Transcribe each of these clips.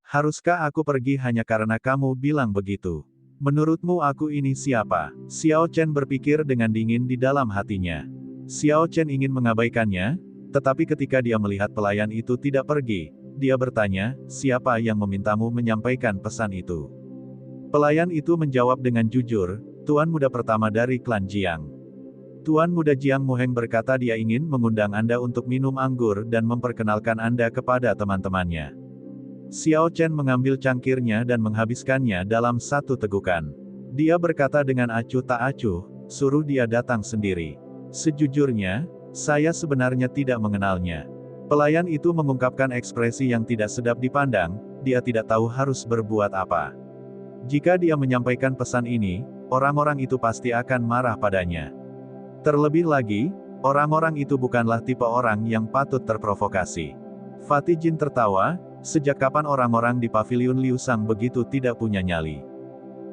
Haruskah aku pergi hanya karena kamu bilang begitu? Menurutmu aku ini siapa? Xiao Chen berpikir dengan dingin di dalam hatinya. Xiao Chen ingin mengabaikannya, tetapi ketika dia melihat pelayan itu tidak pergi, dia bertanya, siapa yang memintamu menyampaikan pesan itu? Pelayan itu menjawab dengan jujur, Tuan muda pertama dari klan Jiang. Tuan muda Jiang Muheng berkata dia ingin mengundang Anda untuk minum anggur dan memperkenalkan Anda kepada teman-temannya. Xiao Chen mengambil cangkirnya dan menghabiskannya dalam satu tegukan. Dia berkata dengan acuh tak acuh, suruh dia datang sendiri. Sejujurnya, saya sebenarnya tidak mengenalnya. Pelayan itu mengungkapkan ekspresi yang tidak sedap dipandang, dia tidak tahu harus berbuat apa. Jika dia menyampaikan pesan ini, orang-orang itu pasti akan marah padanya. Terlebih lagi, orang-orang itu bukanlah tipe orang yang patut terprovokasi. Fatih Jin tertawa, sejak kapan orang-orang di paviliun Liu Sang begitu tidak punya nyali?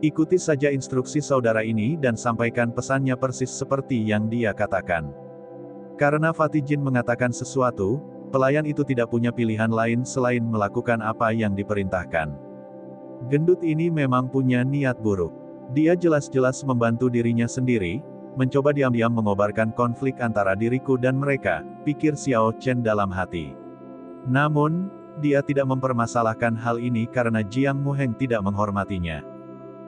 Ikuti saja instruksi saudara ini dan sampaikan pesannya persis seperti yang dia katakan. Karena Fatih Jin mengatakan sesuatu, pelayan itu tidak punya pilihan lain selain melakukan apa yang diperintahkan. Gendut ini memang punya niat buruk. Dia jelas-jelas membantu dirinya sendiri, mencoba diam-diam mengobarkan konflik antara diriku dan mereka, pikir Xiao Chen dalam hati. Namun, dia tidak mempermasalahkan hal ini karena Jiang Muheng tidak menghormatinya.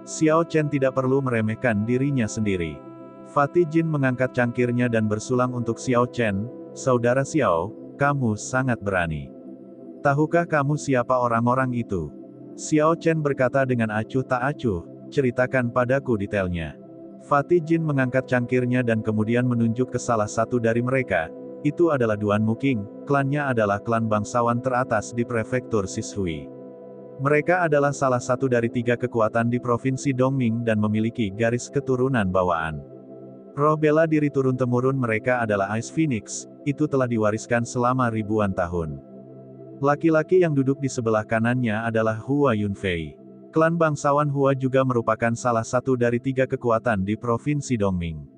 Xiao Chen tidak perlu meremehkan dirinya sendiri. Fatih Jin mengangkat cangkirnya dan bersulang untuk Xiao Chen, Saudara Xiao, kamu sangat berani. Tahukah kamu siapa orang-orang itu? Xiao Chen berkata dengan acuh tak acuh, ceritakan padaku detailnya. Fatih Jin mengangkat cangkirnya dan kemudian menunjuk ke salah satu dari mereka. Itu adalah Duan Muking, klannya adalah klan bangsawan teratas di prefektur Sishui. Mereka adalah salah satu dari 3 kekuatan di provinsi Dongming dan memiliki garis keturunan bawaan. Roh bela diri turun-temurun mereka adalah Ice Phoenix, itu telah diwariskan selama ribuan tahun. Laki-laki yang duduk di sebelah kanannya adalah Hua Yunfei. Klan bangsawan Hua juga merupakan salah satu dari 3 kekuatan di provinsi Dongming.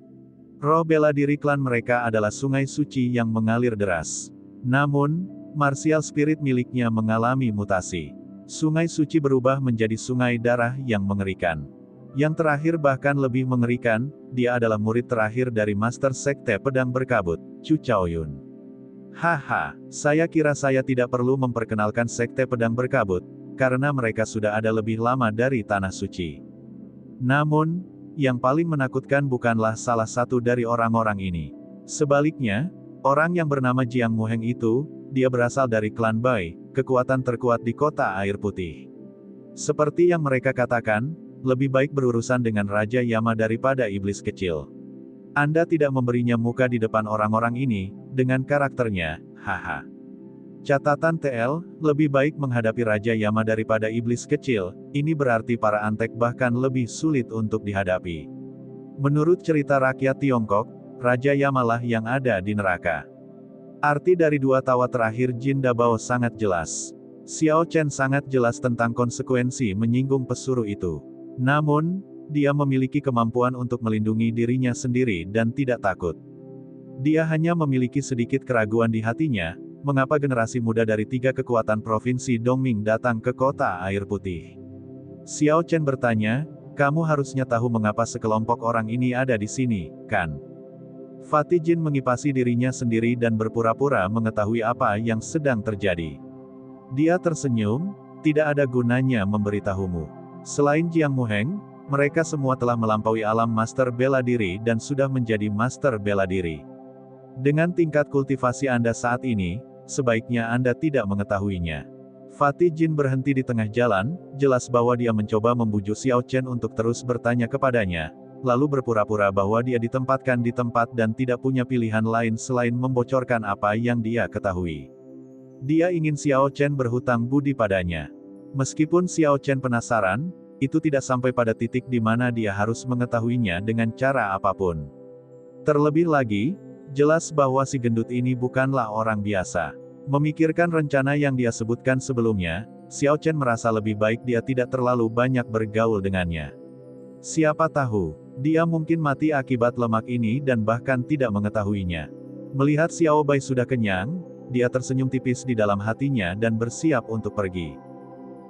Roh bela diri klan mereka adalah sungai suci yang mengalir deras. Namun, martial spirit miliknya mengalami mutasi. Sungai suci berubah menjadi sungai darah yang mengerikan. Yang terakhir bahkan lebih mengerikan, dia adalah murid terakhir dari Master Sekte Pedang Berkabut, Chu Chaoyun. Haha, saya kira saya tidak perlu memperkenalkan Sekte Pedang Berkabut, karena mereka sudah ada lebih lama dari Tanah Suci. Namun, yang paling menakutkan bukanlah salah satu dari orang-orang ini. Sebaliknya, orang yang bernama Jiang Muheng itu, dia berasal dari klan Bai, kekuatan terkuat di kota air putih. Seperti yang mereka katakan, lebih baik berurusan dengan Raja Yama daripada iblis kecil. Anda tidak memberinya muka di depan orang-orang ini, dengan karakternya, haha. Catatan TL, lebih baik menghadapi Raja Yama daripada iblis kecil, ini berarti para antek bahkan lebih sulit untuk dihadapi. Menurut cerita rakyat Tiongkok, Raja Yama lah yang ada di neraka. Arti dari 2 tawa terakhir Jin Dabao sangat jelas. Xiao Chen sangat jelas tentang konsekuensi menyinggung pesuruh itu. Namun, dia memiliki kemampuan untuk melindungi dirinya sendiri dan tidak takut. Dia hanya memiliki sedikit keraguan di hatinya, mengapa generasi muda dari 3 kekuatan provinsi Dongming datang ke kota air putih. Xiao Chen bertanya, kamu harusnya tahu mengapa sekelompok orang ini ada di sini, kan? Fatih Jin mengipasi dirinya sendiri dan berpura-pura mengetahui apa yang sedang terjadi. Dia tersenyum, tidak ada gunanya memberitahumu. Selain Jiang Muheng, mereka semua telah melampaui alam master bela diri dan sudah menjadi master bela diri. Dengan tingkat kultivasi Anda saat ini, sebaiknya Anda tidak mengetahuinya. Fatih Jin berhenti di tengah jalan, jelas bahwa dia mencoba membujuk Xiao Chen untuk terus bertanya kepadanya, lalu berpura-pura bahwa dia ditempatkan di tempat dan tidak punya pilihan lain selain membocorkan apa yang dia ketahui. Dia ingin Xiao Chen berhutang budi padanya. Meskipun Xiao Chen penasaran, itu tidak sampai pada titik di mana dia harus mengetahuinya dengan cara apapun. Terlebih lagi, jelas bahwa si gendut ini bukanlah orang biasa. Memikirkan rencana yang dia sebutkan sebelumnya, Xiao Chen merasa lebih baik dia tidak terlalu banyak bergaul dengannya. Siapa tahu, dia mungkin mati akibat lemak ini dan bahkan tidak mengetahuinya. Melihat Xiao Bai sudah kenyang, dia tersenyum tipis di dalam hatinya dan bersiap untuk pergi.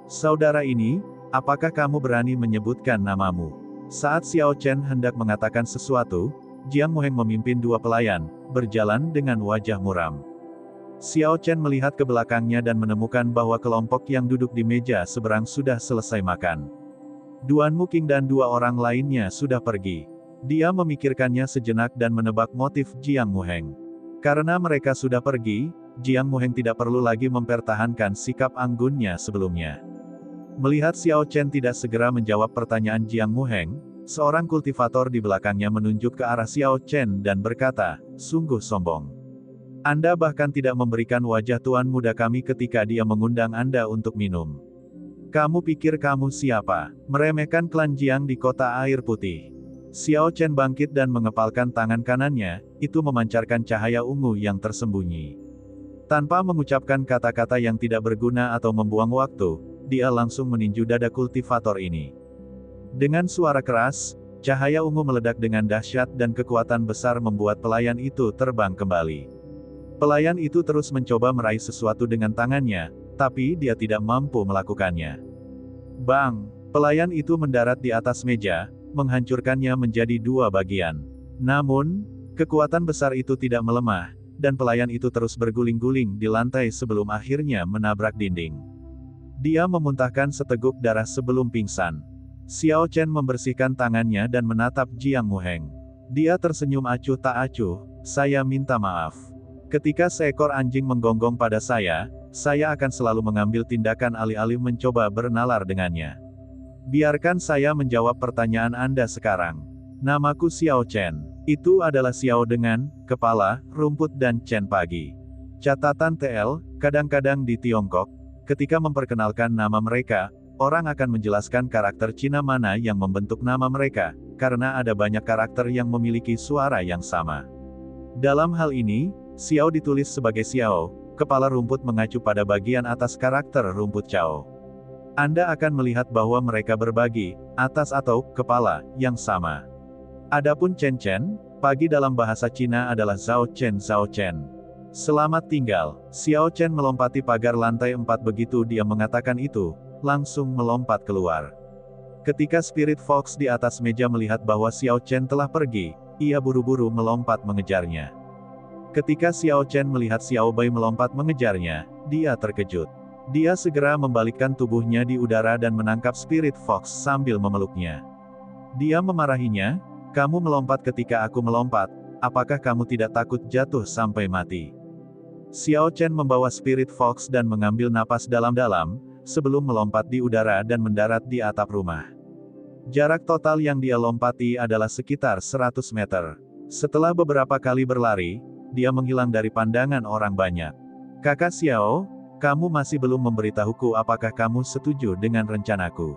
Saudara ini, apakah kamu berani menyebutkan namamu? Saat Xiao Chen hendak mengatakan sesuatu, Jiang Muheng memimpin dua pelayan, berjalan dengan wajah muram. Xiao Chen melihat ke belakangnya dan menemukan bahwa kelompok yang duduk di meja seberang sudah selesai makan. Duan Muking dan dua orang lainnya sudah pergi. Dia memikirkannya sejenak dan menebak motif Jiang Muheng. Karena mereka sudah pergi, Jiang Muheng tidak perlu lagi mempertahankan sikap anggunnya sebelumnya. Melihat Xiao Chen tidak segera menjawab pertanyaan Jiang Muheng, seorang kultivator di belakangnya menunjuk ke arah Xiao Chen dan berkata, "Sungguh sombong. Anda bahkan tidak memberikan wajah tuan muda kami ketika dia mengundang Anda untuk minum. Kamu pikir kamu siapa? Meremehkan klan Jiang di kota air putih." Xiao Chen bangkit dan mengepalkan tangan kanannya, itu memancarkan cahaya ungu yang tersembunyi. Tanpa mengucapkan kata-kata yang tidak berguna atau membuang waktu, dia langsung meninju dada kultivator ini. Dengan suara keras, cahaya ungu meledak dengan dahsyat dan kekuatan besar membuat pelayan itu terbang kembali. Pelayan itu terus mencoba meraih sesuatu dengan tangannya, tapi dia tidak mampu melakukannya. Bang! Pelayan itu mendarat di atas meja, menghancurkannya menjadi dua bagian. Namun, kekuatan besar itu tidak melemah, dan pelayan itu terus berguling-guling di lantai sebelum akhirnya menabrak dinding. Dia memuntahkan seteguk darah sebelum pingsan. Xiao Chen membersihkan tangannya dan menatap Jiang Muheng. Dia tersenyum acuh tak acuh, "Saya minta maaf. Ketika seekor anjing menggonggong pada saya akan selalu mengambil tindakan alih-alih mencoba bernalar dengannya. Biarkan saya menjawab pertanyaan Anda sekarang. Namaku Xiao Chen. Itu adalah Xiao dengan kepala, rumput dan Chen pagi. Catatan TL, kadang-kadang di Tiongkok, ketika memperkenalkan nama mereka, orang akan menjelaskan karakter Cina mana yang membentuk nama mereka, karena ada banyak karakter yang memiliki suara yang sama. Dalam hal ini, Xiao ditulis sebagai Xiao, kepala rumput mengacu pada bagian atas karakter rumput Chao. Anda akan melihat bahwa mereka berbagi, atas atau kepala, yang sama. Adapun Chen Chen, pagi dalam bahasa Cina adalah Zhao Chen Zhao Chen. Selamat tinggal. Xiao Chen melompati pagar lantai 4 begitu dia mengatakan itu, langsung melompat keluar. Ketika Spirit Fox di atas meja melihat bahwa Xiao Chen telah pergi, ia buru-buru melompat mengejarnya. Ketika Xiao Chen melihat Xiao Bai melompat mengejarnya, dia terkejut. Dia segera membalikkan tubuhnya di udara dan menangkap Spirit Fox sambil memeluknya. Dia memarahinya, "Kamu melompat ketika aku melompat, apakah kamu tidak takut jatuh sampai mati?" Xiao Chen membawa Spirit Fox dan mengambil napas dalam-dalam, sebelum melompat di udara dan mendarat di atap rumah. Jarak total yang dia lompati adalah sekitar 100 meter. Setelah beberapa kali berlari, dia menghilang dari pandangan orang banyak. "Kakak Xiao, kamu masih belum memberitahuku apakah kamu setuju dengan rencanaku."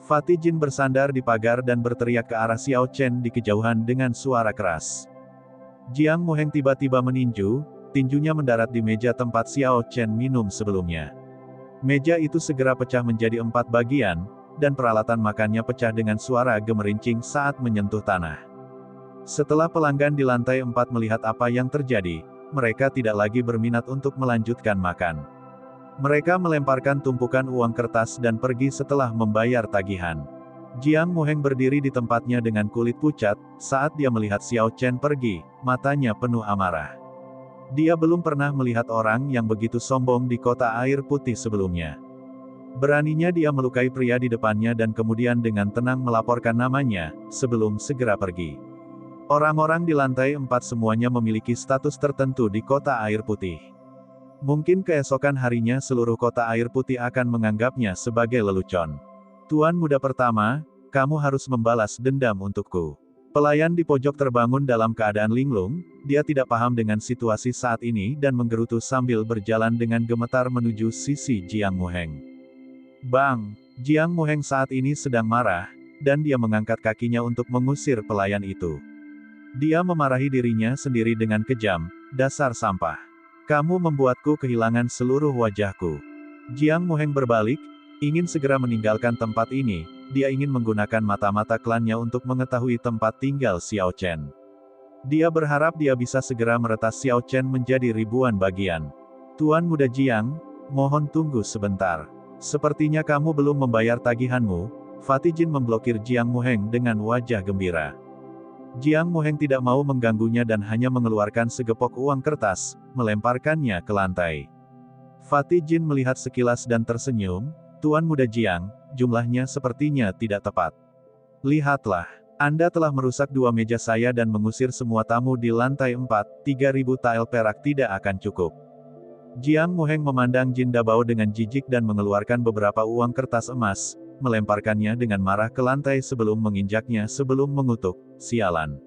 Fatih Jin bersandar di pagar dan berteriak ke arah Xiao Chen di kejauhan dengan suara keras. Jiang Muheng tiba-tiba meninju, tinjunya mendarat di meja tempat Xiao Chen minum sebelumnya. Meja itu segera pecah menjadi 4 bagian, dan peralatan makannya pecah dengan suara gemerincing saat menyentuh tanah. Setelah pelanggan di lantai 4 melihat apa yang terjadi, mereka tidak lagi berminat untuk melanjutkan makan. Mereka melemparkan tumpukan uang kertas dan pergi setelah membayar tagihan. Jiang Muheng berdiri di tempatnya dengan kulit pucat, saat dia melihat Xiao Chen pergi, matanya penuh amarah. Dia belum pernah melihat orang yang begitu sombong di kota air putih sebelumnya. Beraninya dia melukai pria di depannya dan kemudian dengan tenang melaporkan namanya, sebelum segera pergi. Orang-orang di lantai 4 semuanya memiliki status tertentu di kota air putih. Mungkin keesokan harinya seluruh kota air putih akan menganggapnya sebagai lelucon. "Tuan muda pertama, kamu harus membalas dendam untukku." Pelayan di pojok terbangun dalam keadaan linglung, dia tidak paham dengan situasi saat ini dan menggerutu sambil berjalan dengan gemetar menuju sisi Jiang Muheng. "Bang!" Jiang Muheng saat ini sedang marah, dan dia mengangkat kakinya untuk mengusir pelayan itu. Dia memarahi dirinya sendiri dengan kejam, "Dasar sampah. Kamu membuatku kehilangan seluruh wajahku." Jiang Muheng berbalik, ingin segera meninggalkan tempat ini, dia ingin menggunakan mata-mata klannya untuk mengetahui tempat tinggal Xiao Chen. Dia berharap dia bisa segera meretas Xiao Chen menjadi ribuan bagian. "Tuan muda Jiang, mohon tunggu sebentar." Sepertinya kamu belum membayar tagihanmu. Fatih Jin memblokir Jiang Muheng dengan wajah gembira. Jiang Muheng tidak mau mengganggunya dan hanya mengeluarkan segepok uang kertas, melemparkannya ke lantai. Fatih Jin melihat sekilas dan tersenyum, Tuan Muda Jiang, jumlahnya sepertinya tidak tepat. Lihatlah, Anda telah merusak 2 meja saya dan mengusir semua tamu di lantai 4, 3.000 tael perak tidak akan cukup. Jiang Muheng memandang Jin Dabao dengan jijik dan mengeluarkan beberapa uang kertas emas, melemparkannya dengan marah ke lantai sebelum menginjaknya sebelum mengutuk, sialan.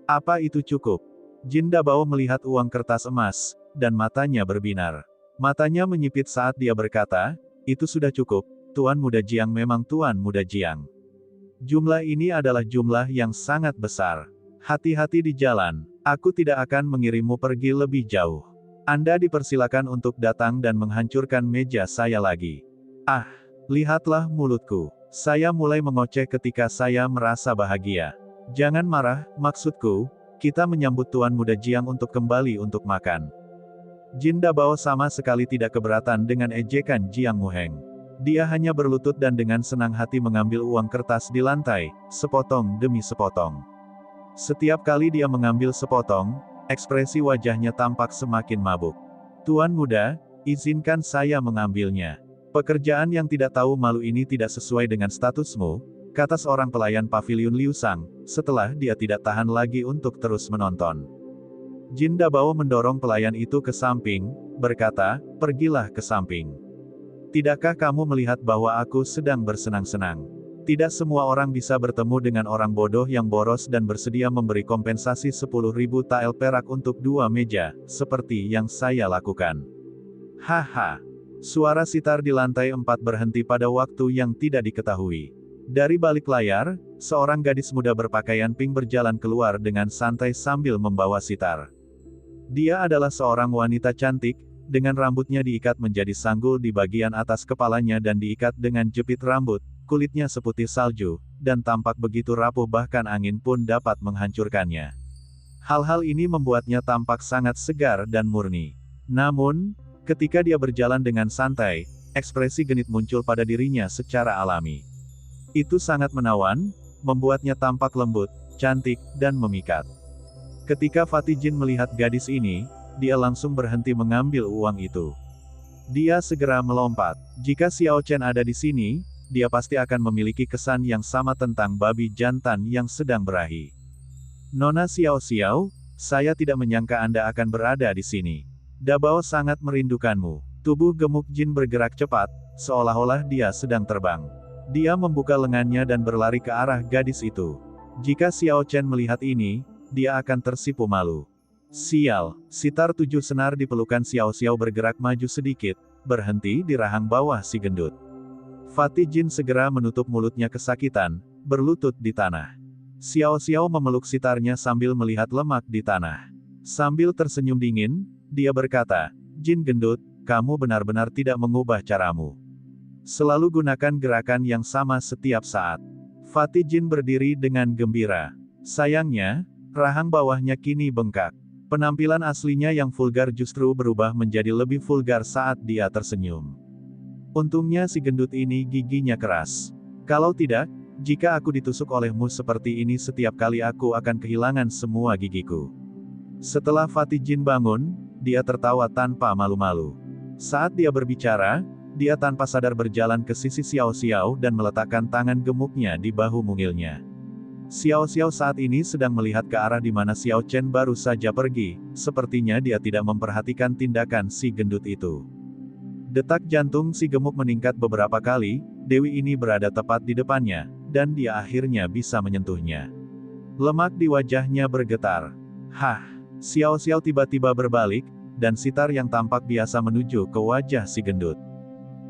Apa itu cukup? Jin Dabao melihat uang kertas emas, dan matanya berbinar. Matanya menyipit saat dia berkata, itu sudah cukup, Tuan Muda Jiang memang Tuan Muda Jiang. Jumlah ini adalah jumlah yang sangat besar. Hati-hati di jalan, aku tidak akan mengirimmu pergi lebih jauh. Anda dipersilakan untuk datang dan menghancurkan meja saya lagi. Ah, lihatlah mulutku. Saya mulai mengoceh ketika saya merasa bahagia. Jangan marah, maksudku, kita menyambut Tuan Muda Jiang untuk kembali untuk makan. Jin Dabao sama sekali tidak keberatan dengan ejekan Jiang Muheng. Dia hanya berlutut dan dengan senang hati mengambil uang kertas di lantai, sepotong demi sepotong. Setiap kali dia mengambil sepotong, ekspresi wajahnya tampak semakin mabuk. Tuan Muda, izinkan saya mengambilnya. Pekerjaan yang tidak tahu malu ini tidak sesuai dengan statusmu, kata seorang pelayan pavilion Liu Sang, setelah dia tidak tahan lagi untuk terus menonton. Jin Dabao mendorong pelayan itu ke samping, berkata, pergilah ke samping. Tidakkah kamu melihat bahwa aku sedang bersenang-senang? Tidak semua orang bisa bertemu dengan orang bodoh yang boros dan bersedia memberi kompensasi 10.000 tael perak untuk 2 meja, seperti yang saya lakukan. Haha. Suara sitar di lantai 4 berhenti pada waktu yang tidak diketahui. Dari balik layar, seorang gadis muda berpakaian pink berjalan keluar dengan santai sambil membawa sitar. Dia adalah seorang wanita cantik, dengan rambutnya diikat menjadi sanggul di bagian atas kepalanya dan diikat dengan jepit rambut, kulitnya seputih salju, dan tampak begitu rapuh bahkan angin pun dapat menghancurkannya. Hal-hal ini membuatnya tampak sangat segar dan murni. Namun, ketika dia berjalan dengan santai, ekspresi genit muncul pada dirinya secara alami. Itu sangat menawan, membuatnya tampak lembut, cantik, dan memikat. Ketika Fatih Jin melihat gadis ini, dia langsung berhenti mengambil uang itu. Dia segera melompat. Jika Xiao Chen ada di sini, dia pasti akan memiliki kesan yang sama tentang babi jantan yang sedang berahi. Nona Xiao Xiao, saya tidak menyangka Anda akan berada di sini. Dabao sangat merindukanmu. Tubuh gemuk Jin bergerak cepat, seolah-olah dia sedang terbang. Dia membuka lengannya dan berlari ke arah gadis itu. Jika Xiao Chen melihat ini, dia akan tersipu malu. Sial, sitar 7 senar di pelukan Xiao Xiao bergerak maju sedikit, berhenti di rahang bawah si gendut. Fatih Jin segera menutup mulutnya kesakitan, berlutut di tanah. Xiao Xiao memeluk sitarnya sambil melihat lemak di tanah. Sambil tersenyum dingin, dia berkata, Jin gendut, kamu benar-benar tidak mengubah caramu. Selalu gunakan gerakan yang sama setiap saat. Fatih Jin berdiri dengan gembira. Sayangnya, rahang bawahnya kini bengkak. Penampilan aslinya yang vulgar justru berubah menjadi lebih vulgar saat dia tersenyum. Untungnya si gendut ini giginya keras. Kalau tidak, jika aku ditusuk olehmu seperti ini setiap kali aku akan kehilangan semua gigiku. Setelah Fatih Jin bangun, dia tertawa tanpa malu-malu. Saat dia berbicara, dia tanpa sadar berjalan ke sisi Xiao Xiao dan meletakkan tangan gemuknya di bahu mungilnya. Xiao Xiao saat ini sedang melihat ke arah di mana Xiao Chen baru saja pergi, sepertinya dia tidak memperhatikan tindakan si gendut itu. Detak jantung si gemuk meningkat beberapa kali, Dewi ini berada tepat di depannya, dan dia akhirnya bisa menyentuhnya. Lemak di wajahnya bergetar. Hah! Xiao Xiao tiba-tiba berbalik, dan sitar yang tampak biasa menuju ke wajah si gendut.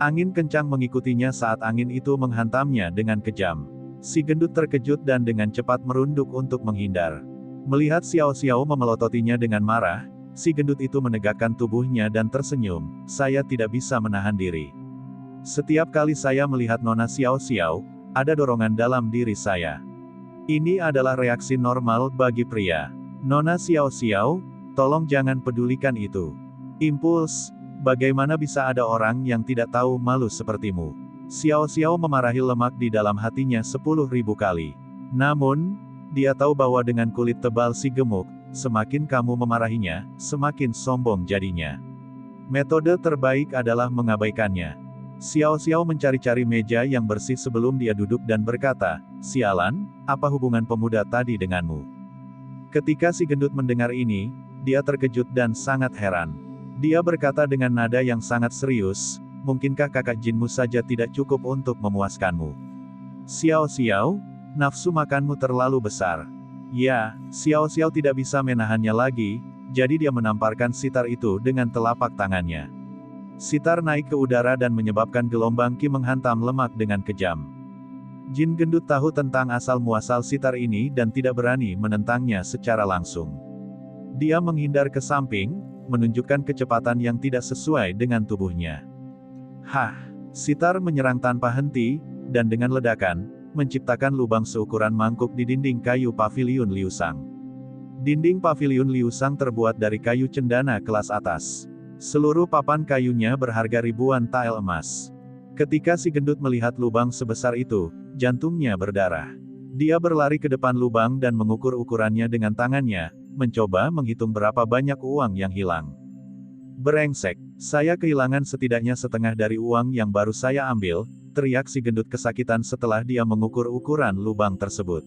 Angin kencang mengikutinya saat angin itu menghantamnya dengan kejam. Si gendut terkejut dan dengan cepat merunduk untuk menghindar. Melihat Xiao Xiao memelototinya dengan marah, si gendut itu menegakkan tubuhnya dan tersenyum, saya tidak bisa menahan diri. Setiap kali saya melihat Nona Xiao Xiao, ada dorongan dalam diri saya. Ini adalah reaksi normal bagi pria. Nona Xiao Xiao, tolong jangan pedulikan itu. Impuls, Bagaimana bisa ada orang yang tidak tahu malu sepertimu? Xiao Xiao memarahi lemak di dalam hatinya 10.000 kali. Namun, dia tahu bahwa dengan kulit tebal si gemuk, semakin kamu memarahinya, semakin sombong jadinya. Metode terbaik adalah mengabaikannya. Xiao Xiao mencari-cari meja yang bersih sebelum dia duduk dan berkata, "Sialan, apa hubungan pemuda tadi denganmu?" Ketika si gendut mendengar ini, dia terkejut dan sangat heran. Dia berkata dengan nada yang sangat serius, "Mungkinkah kakak jinmu saja tidak cukup untuk memuaskanmu? Xiao Xiao, nafsu makanmu terlalu besar." Ya, Xiao Xiao tidak bisa menahannya lagi, jadi dia menamparkan sitar itu dengan telapak tangannya. Sitar naik ke udara dan menyebabkan gelombang ki menghantam lemak dengan kejam. Jin gendut tahu tentang asal-muasal sitar ini dan tidak berani menentangnya secara langsung. Dia menghindar ke samping, menunjukkan kecepatan yang tidak sesuai dengan tubuhnya. Hah! Sitar menyerang tanpa henti, dan dengan ledakan, menciptakan lubang seukuran mangkuk di dinding kayu paviliun Liusang. Dinding paviliun Liusang terbuat dari kayu cendana kelas atas. Seluruh papan kayunya berharga ribuan tael emas. Ketika si gendut melihat lubang sebesar itu, jantungnya berdarah. Dia berlari ke depan lubang dan mengukur ukurannya dengan tangannya, mencoba menghitung berapa banyak uang yang hilang. "Berengsek, saya kehilangan setidaknya setengah dari uang yang baru saya ambil," teriak si gendut kesakitan setelah dia mengukur ukuran lubang tersebut.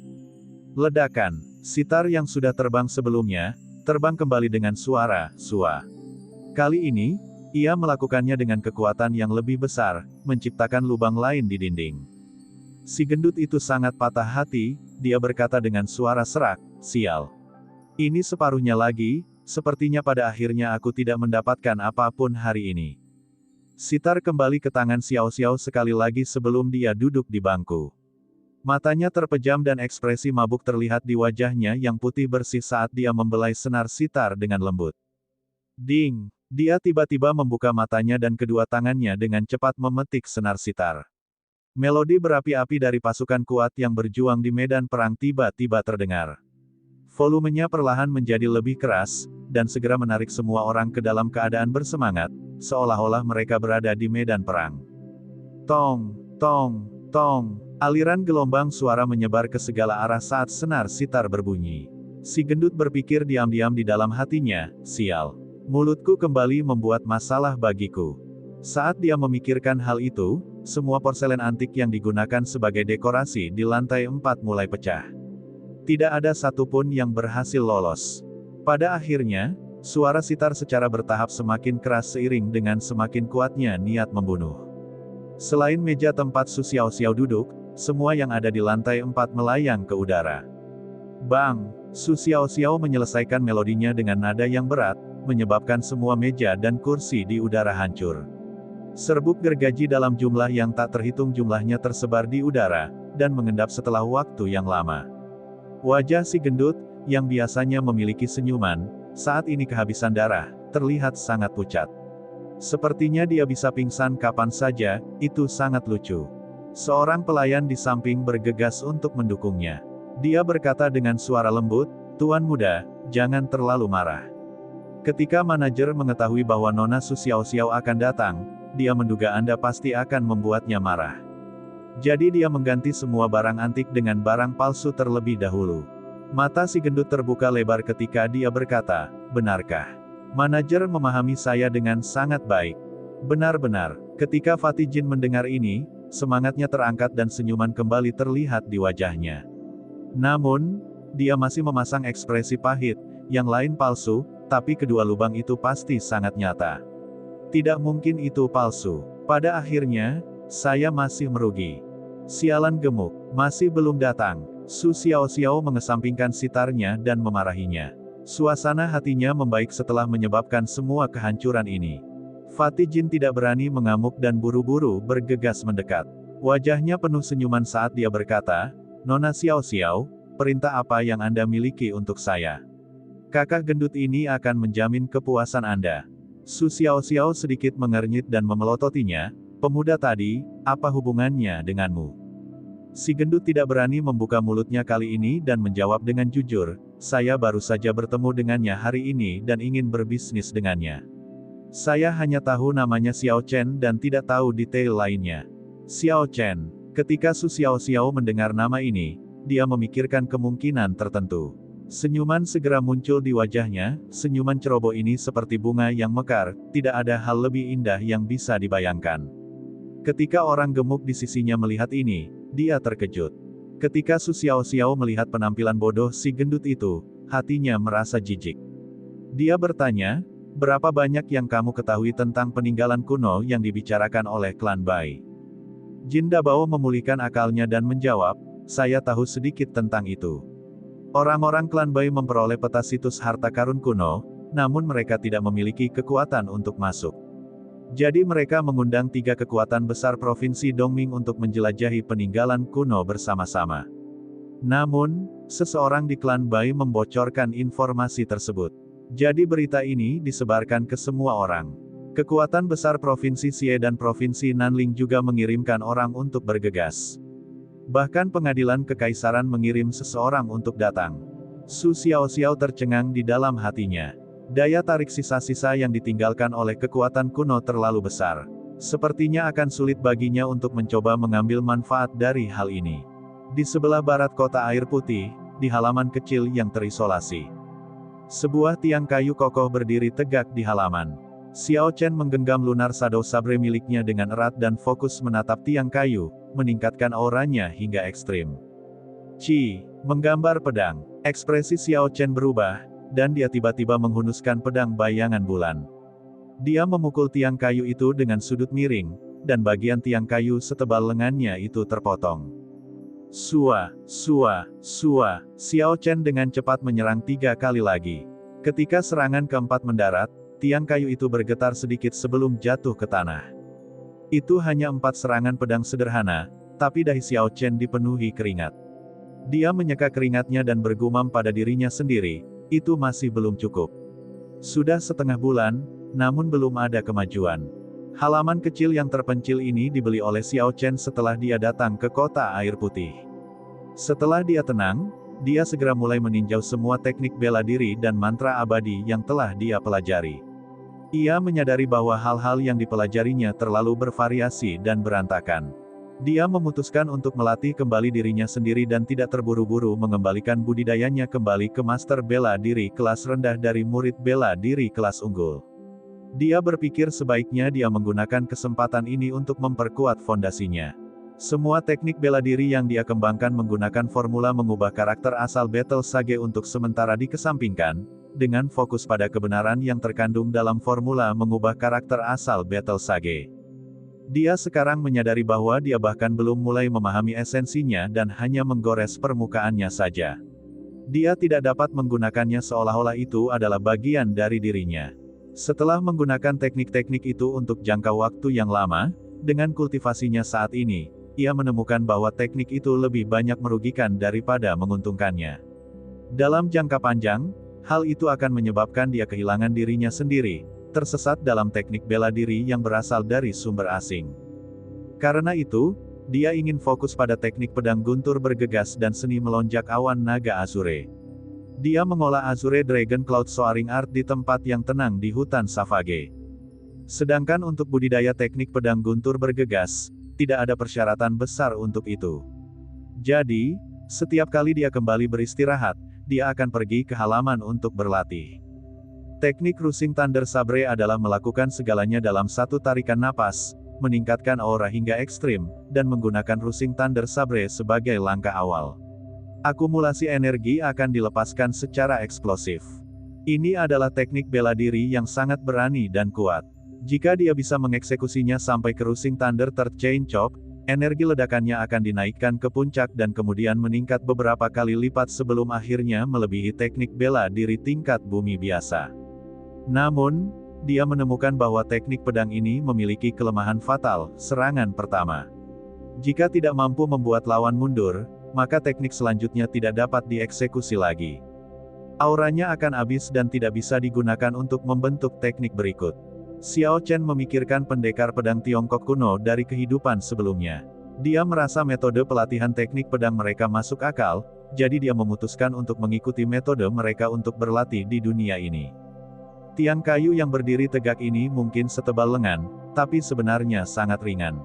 Ledakan, sitar yang sudah terbang sebelumnya, terbang kembali dengan suara, "Sua." Kali ini, ia melakukannya dengan kekuatan yang lebih besar, menciptakan lubang lain di dinding. Si gendut itu sangat patah hati, dia berkata dengan suara serak, "Sial. Ini separuhnya lagi, sepertinya pada akhirnya aku tidak mendapatkan apapun hari ini." Sitar kembali ke tangan Xiao Xiao sekali lagi sebelum dia duduk di bangku. Matanya terpejam dan ekspresi mabuk terlihat di wajahnya yang putih bersih saat dia membelai senar sitar dengan lembut. Ding! Dia tiba-tiba membuka matanya dan kedua tangannya dengan cepat memetik senar sitar. Melodi berapi-api dari pasukan kuat yang berjuang di medan perang tiba-tiba terdengar. Volumenya perlahan menjadi lebih keras, dan segera menarik semua orang ke dalam keadaan bersemangat, seolah-olah mereka berada di medan perang. Tong, tong, tong. Aliran gelombang suara menyebar ke segala arah saat senar sitar berbunyi. Si gendut berpikir diam-diam di dalam hatinya, "Sial. Mulutku kembali membuat masalah bagiku." Saat dia memikirkan hal itu, semua porselen antik yang digunakan sebagai dekorasi di lantai 4 mulai pecah. Tidak ada satupun yang berhasil lolos. Pada akhirnya, suara sitar secara bertahap semakin keras seiring dengan semakin kuatnya niat membunuh. Selain meja tempat Su Xiao Xiao duduk, semua yang ada di lantai 4 melayang ke udara. Bang! Su Xiao Xiao menyelesaikan melodinya dengan nada yang berat, menyebabkan semua meja dan kursi di udara hancur. Serbuk gergaji dalam jumlah yang tak terhitung jumlahnya tersebar di udara, dan mengendap setelah waktu yang lama. Wajah si gendut, yang biasanya memiliki senyuman, saat ini kehabisan darah, terlihat sangat pucat. Sepertinya dia bisa pingsan kapan saja, itu sangat lucu. Seorang pelayan di samping bergegas untuk mendukungnya. Dia berkata dengan suara lembut, "Tuan muda, jangan terlalu marah." Ketika manajer mengetahui bahwa Nona Su Xiao Xiao akan datang, dia menduga Anda pasti akan membuatnya marah. Jadi dia mengganti semua barang antik dengan barang palsu terlebih dahulu. Mata si gendut terbuka lebar ketika dia berkata, "Benarkah? Manajer memahami saya dengan sangat baik." Benar-benar. Ketika Fatih Jin mendengar ini, semangatnya terangkat dan senyuman kembali terlihat di wajahnya. Namun, dia masih memasang ekspresi pahit, yang lain palsu, tapi kedua lubang itu pasti sangat nyata. Tidak mungkin itu palsu. Pada akhirnya, saya masih merugi. Sialan gemuk, masih belum datang. Su Xiao Xiao mengesampingkan sitarnya dan memarahinya. Suasana hatinya membaik setelah menyebabkan semua kehancuran ini. Fatih Jin tidak berani mengamuk dan buru-buru bergegas mendekat. Wajahnya penuh senyuman saat dia berkata, "Nona Xiao Xiao, perintah apa yang Anda miliki untuk saya? Kakak gendut ini akan menjamin kepuasan Anda." Su Xiao Xiao sedikit mengernyit dan memelototinya, "Pemuda tadi, apa hubungannya denganmu?" Si gendut tidak berani membuka mulutnya kali ini dan menjawab dengan jujur, "Saya baru saja bertemu dengannya hari ini dan ingin berbisnis dengannya." Saya hanya tahu namanya Xiao Chen dan tidak tahu detail lainnya. Xiao Chen. Ketika Su Xiao mendengar nama ini, dia memikirkan kemungkinan tertentu. Senyuman segera muncul di wajahnya, senyuman ceroboh ini seperti bunga yang mekar, tidak ada hal lebih indah yang bisa dibayangkan. Ketika orang gemuk di sisinya melihat ini, dia terkejut. Ketika Su Xiao melihat penampilan bodoh si gendut itu, hatinya merasa jijik. Dia bertanya, berapa banyak yang kamu ketahui tentang peninggalan kuno yang dibicarakan oleh klan Bai? Jin Dabao memulihkan akalnya dan menjawab, saya tahu sedikit tentang itu. Orang-orang klan Bai memperoleh peta situs harta karun kuno, namun mereka tidak memiliki kekuatan untuk masuk. Jadi mereka mengundang 3 kekuatan besar provinsi Dongming untuk menjelajahi peninggalan kuno bersama-sama. Namun, seseorang di klan Bai membocorkan informasi tersebut. Jadi berita ini disebarkan ke semua orang. Kekuatan besar Provinsi Xie dan Provinsi Nanling juga mengirimkan orang untuk bergegas. Bahkan pengadilan kekaisaran mengirim seseorang untuk datang. Su Xiao tercengang di dalam hatinya. Daya tarik sisa-sisa yang ditinggalkan oleh kekuatan kuno terlalu besar. Sepertinya akan sulit baginya untuk mencoba mengambil manfaat dari hal ini. Di sebelah barat kota air putih, di halaman kecil yang terisolasi. Sebuah tiang kayu kokoh berdiri tegak di halaman. Xiao Chen menggenggam lunar shadow sabre miliknya dengan erat dan fokus menatap tiang kayu, meningkatkan auranya hingga ekstrim. Ci, menggambar pedang. Ekspresi Xiao Chen berubah, dan dia tiba-tiba menghunuskan pedang bayangan bulan. Dia memukul tiang kayu itu dengan sudut miring, dan bagian tiang kayu setebal lengannya itu terpotong. Sua, Xiao Chen dengan cepat menyerang 3 kali lagi. Ketika serangan keempat mendarat, tiang kayu itu bergetar sedikit sebelum jatuh ke tanah. Itu hanya 4 serangan pedang sederhana, tapi dahi Xiao Chen dipenuhi keringat. Dia menyeka keringatnya dan bergumam pada dirinya sendiri, itu masih belum cukup. Sudah setengah bulan, namun belum ada kemajuan. Halaman kecil yang terpencil ini dibeli oleh Xiao Chen setelah dia datang ke kota air putih. Setelah dia tenang, dia segera mulai meninjau semua teknik bela diri dan mantra abadi yang telah dia pelajari. Ia menyadari bahwa hal-hal yang dipelajarinya terlalu bervariasi dan berantakan. Dia memutuskan untuk melatih kembali dirinya sendiri dan tidak terburu-buru mengembalikan budidayanya kembali ke master bela diri kelas rendah dari murid bela diri kelas unggul. Dia berpikir sebaiknya dia menggunakan kesempatan ini untuk memperkuat fondasinya. Semua teknik bela diri yang dia kembangkan menggunakan formula mengubah karakter asal Battle Sage untuk sementara dikesampingkan, dengan fokus pada kebenaran yang terkandung dalam formula mengubah karakter asal Battle Sage. Dia sekarang menyadari bahwa dia bahkan belum mulai memahami esensinya dan hanya menggores permukaannya saja. Dia tidak dapat menggunakannya seolah-olah itu adalah bagian dari dirinya. Setelah menggunakan teknik-teknik itu untuk jangka waktu yang lama, dengan kultivasinya saat ini, ia menemukan bahwa teknik itu lebih banyak merugikan daripada menguntungkannya. Dalam jangka panjang, hal itu akan menyebabkan dia kehilangan dirinya sendiri, tersesat dalam teknik bela diri yang berasal dari sumber asing. Karena itu, dia ingin fokus pada teknik pedang guntur bergegas dan seni melonjak awan naga Azure. Dia mengolah Azure Dragon Cloud Soaring Art di tempat yang tenang di hutan Savage. Sedangkan untuk budidaya teknik pedang guntur bergegas, tidak ada persyaratan besar untuk itu. Jadi, setiap kali dia kembali beristirahat, dia akan pergi ke halaman untuk berlatih. Teknik Rushing Thunder Sabre adalah melakukan segalanya dalam satu tarikan napas, meningkatkan aura hingga ekstrim, dan menggunakan Rushing Thunder Sabre sebagai langkah awal. Akumulasi energi akan dilepaskan secara eksplosif. Ini adalah teknik bela diri yang sangat berani dan kuat. Jika dia bisa mengeksekusinya sampai ke Rushing Thunder Third Chain Chop, energi ledakannya akan dinaikkan ke puncak dan kemudian meningkat beberapa kali lipat sebelum akhirnya melebihi teknik bela diri tingkat bumi biasa. Namun, dia menemukan bahwa teknik pedang ini memiliki kelemahan fatal, serangan pertama. Jika tidak mampu membuat lawan mundur, maka teknik selanjutnya tidak dapat dieksekusi lagi. Auranya akan habis dan tidak bisa digunakan untuk membentuk teknik berikut. Xiao Chen memikirkan pendekar pedang Tiongkok kuno dari kehidupan sebelumnya. Dia merasa metode pelatihan teknik pedang mereka masuk akal, jadi dia memutuskan untuk mengikuti metode mereka untuk berlatih di dunia ini. Tiang kayu yang berdiri tegak ini mungkin setebal lengan, tapi sebenarnya sangat ringan.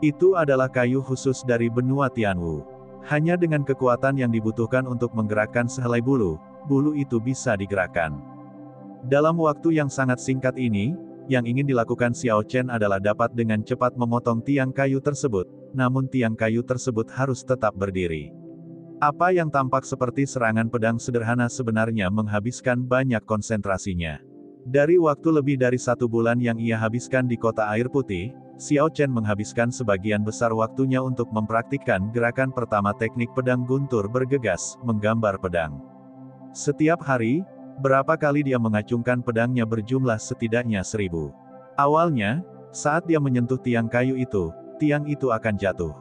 Itu adalah kayu khusus dari benua Tianwu. Hanya dengan kekuatan yang dibutuhkan untuk menggerakkan sehelai bulu, bulu itu bisa digerakkan. Dalam waktu yang sangat singkat ini, yang ingin dilakukan Xiao Chen adalah dapat dengan cepat memotong tiang kayu tersebut, namun tiang kayu tersebut harus tetap berdiri. Apa yang tampak seperti serangan pedang sederhana sebenarnya menghabiskan banyak konsentrasinya. Dari waktu lebih dari 1 bulan yang ia habiskan di kota air putih, Xiao Chen menghabiskan sebagian besar waktunya untuk mempraktikkan gerakan pertama teknik pedang guntur bergegas, menggambar pedang. Setiap hari, berapa kali dia mengacungkan pedangnya berjumlah setidaknya 1000. Awalnya, saat dia menyentuh tiang kayu itu, tiang itu akan jatuh.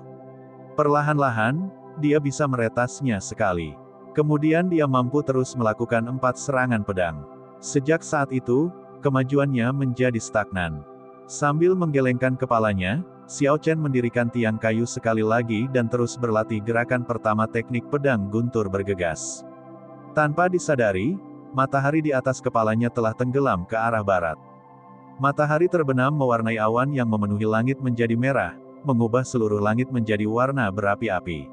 Perlahan-lahan, dia bisa meretasnya sekali. Kemudian dia mampu terus melakukan 4 serangan pedang. Sejak saat itu, kemajuannya menjadi stagnan. Sambil menggelengkan kepalanya, Xiao Chen mendirikan tiang kayu sekali lagi dan terus berlatih gerakan pertama teknik pedang guntur bergegas. Tanpa disadari, matahari di atas kepalanya telah tenggelam ke arah barat. Matahari terbenam mewarnai awan yang memenuhi langit menjadi merah, mengubah seluruh langit menjadi warna berapi-api.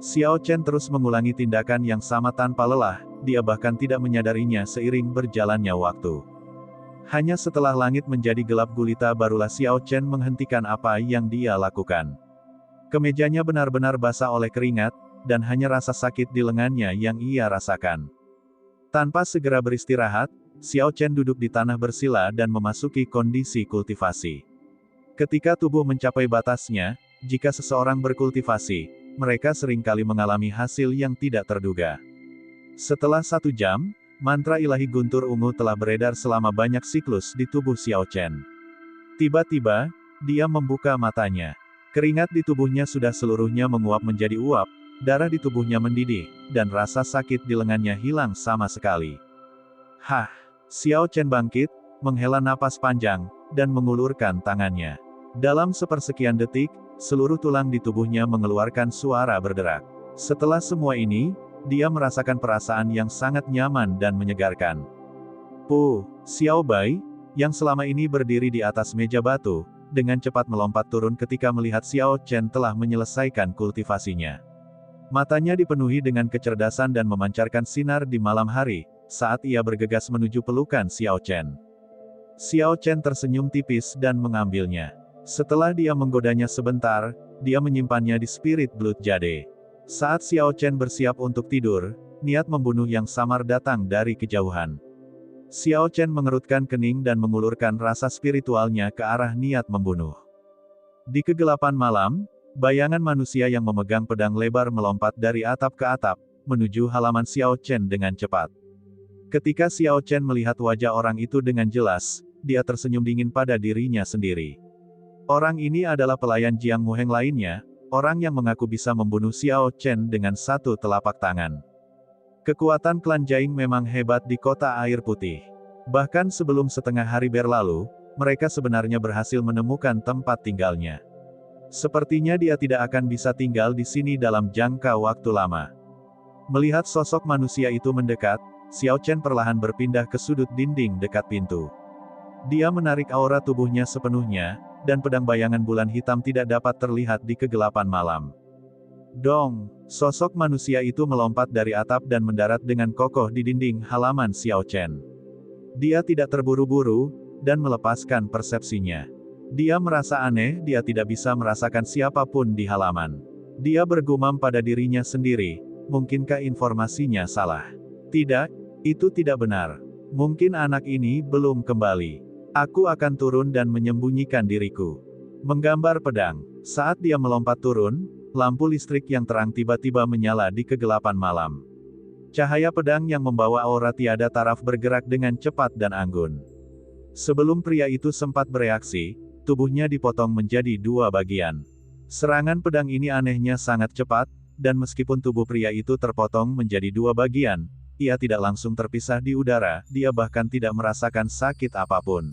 Xiao Chen terus mengulangi tindakan yang sama tanpa lelah, dia bahkan tidak menyadarinya seiring berjalannya waktu. Hanya setelah langit menjadi gelap gulita barulah Xiao Chen menghentikan apa yang dia lakukan. Kemejanya benar-benar basah oleh keringat, dan hanya rasa sakit di lengannya yang ia rasakan. Tanpa segera beristirahat, Xiao Chen duduk di tanah bersila dan memasuki kondisi kultivasi. Ketika tubuh mencapai batasnya, jika seseorang berkultivasi, mereka seringkali mengalami hasil yang tidak terduga. Setelah 1 jam, mantra ilahi guntur ungu telah beredar selama banyak siklus di tubuh Xiao Chen. Tiba-tiba, dia membuka matanya. Keringat di tubuhnya sudah seluruhnya menguap menjadi uap, darah di tubuhnya mendidih, dan rasa sakit di lengannya hilang sama sekali. Hah! Xiao Chen bangkit, menghela napas panjang, dan mengulurkan tangannya. Dalam sepersekian detik, seluruh tulang di tubuhnya mengeluarkan suara berderak. Setelah semua ini, dia merasakan perasaan yang sangat nyaman dan menyegarkan. Xiao Bai, yang selama ini berdiri di atas meja batu, dengan cepat melompat turun ketika melihat Xiao Chen telah menyelesaikan kultivasinya. Matanya dipenuhi dengan kecerdasan dan memancarkan sinar di malam hari, saat ia bergegas menuju pelukan Xiao Chen. Xiao Chen tersenyum tipis dan mengambilnya. Setelah dia menggodanya sebentar, dia menyimpannya di Spirit Blood Jade. Saat Xiao Chen bersiap untuk tidur, niat membunuh yang samar datang dari kejauhan. Xiao Chen mengerutkan kening dan mengulurkan rasa spiritualnya ke arah niat membunuh. Di kegelapan malam, bayangan manusia yang memegang pedang lebar melompat dari atap ke atap, menuju halaman Xiao Chen dengan cepat. Ketika Xiao Chen melihat wajah orang itu dengan jelas, dia tersenyum dingin pada dirinya sendiri. Orang ini adalah pelayan Jiang Muheng lainnya, orang yang mengaku bisa membunuh Xiao Chen dengan 1 telapak tangan. Kekuatan klan Jaing memang hebat di kota air putih. Bahkan sebelum setengah hari berlalu, mereka sebenarnya berhasil menemukan tempat tinggalnya. Sepertinya dia tidak akan bisa tinggal di sini dalam jangka waktu lama. Melihat sosok manusia itu mendekat, Xiao Chen perlahan berpindah ke sudut dinding dekat pintu. Dia menarik aura tubuhnya sepenuhnya, dan pedang bayangan bulan hitam tidak dapat terlihat di kegelapan malam. Dong! Sosok manusia itu melompat dari atap dan mendarat dengan kokoh di dinding halaman Xiao Chen. Dia tidak terburu-buru, dan melepaskan persepsinya. Dia merasa aneh, dia tidak bisa merasakan siapapun di halaman. Dia bergumam pada dirinya sendiri, mungkinkah informasinya salah? Tidak, itu tidak benar. Mungkin anak ini belum kembali. Aku akan turun dan menyembunyikan diriku. Menggambar pedang. Saat dia melompat turun, lampu listrik yang terang tiba-tiba menyala di kegelapan malam. Cahaya pedang yang membawa aura tiada taraf bergerak dengan cepat dan anggun. Sebelum pria itu sempat bereaksi, tubuhnya dipotong menjadi 2 bagian. Serangan pedang ini anehnya sangat cepat, dan meskipun tubuh pria itu terpotong menjadi 2 bagian, ia tidak langsung terpisah di udara, dia bahkan tidak merasakan sakit apapun.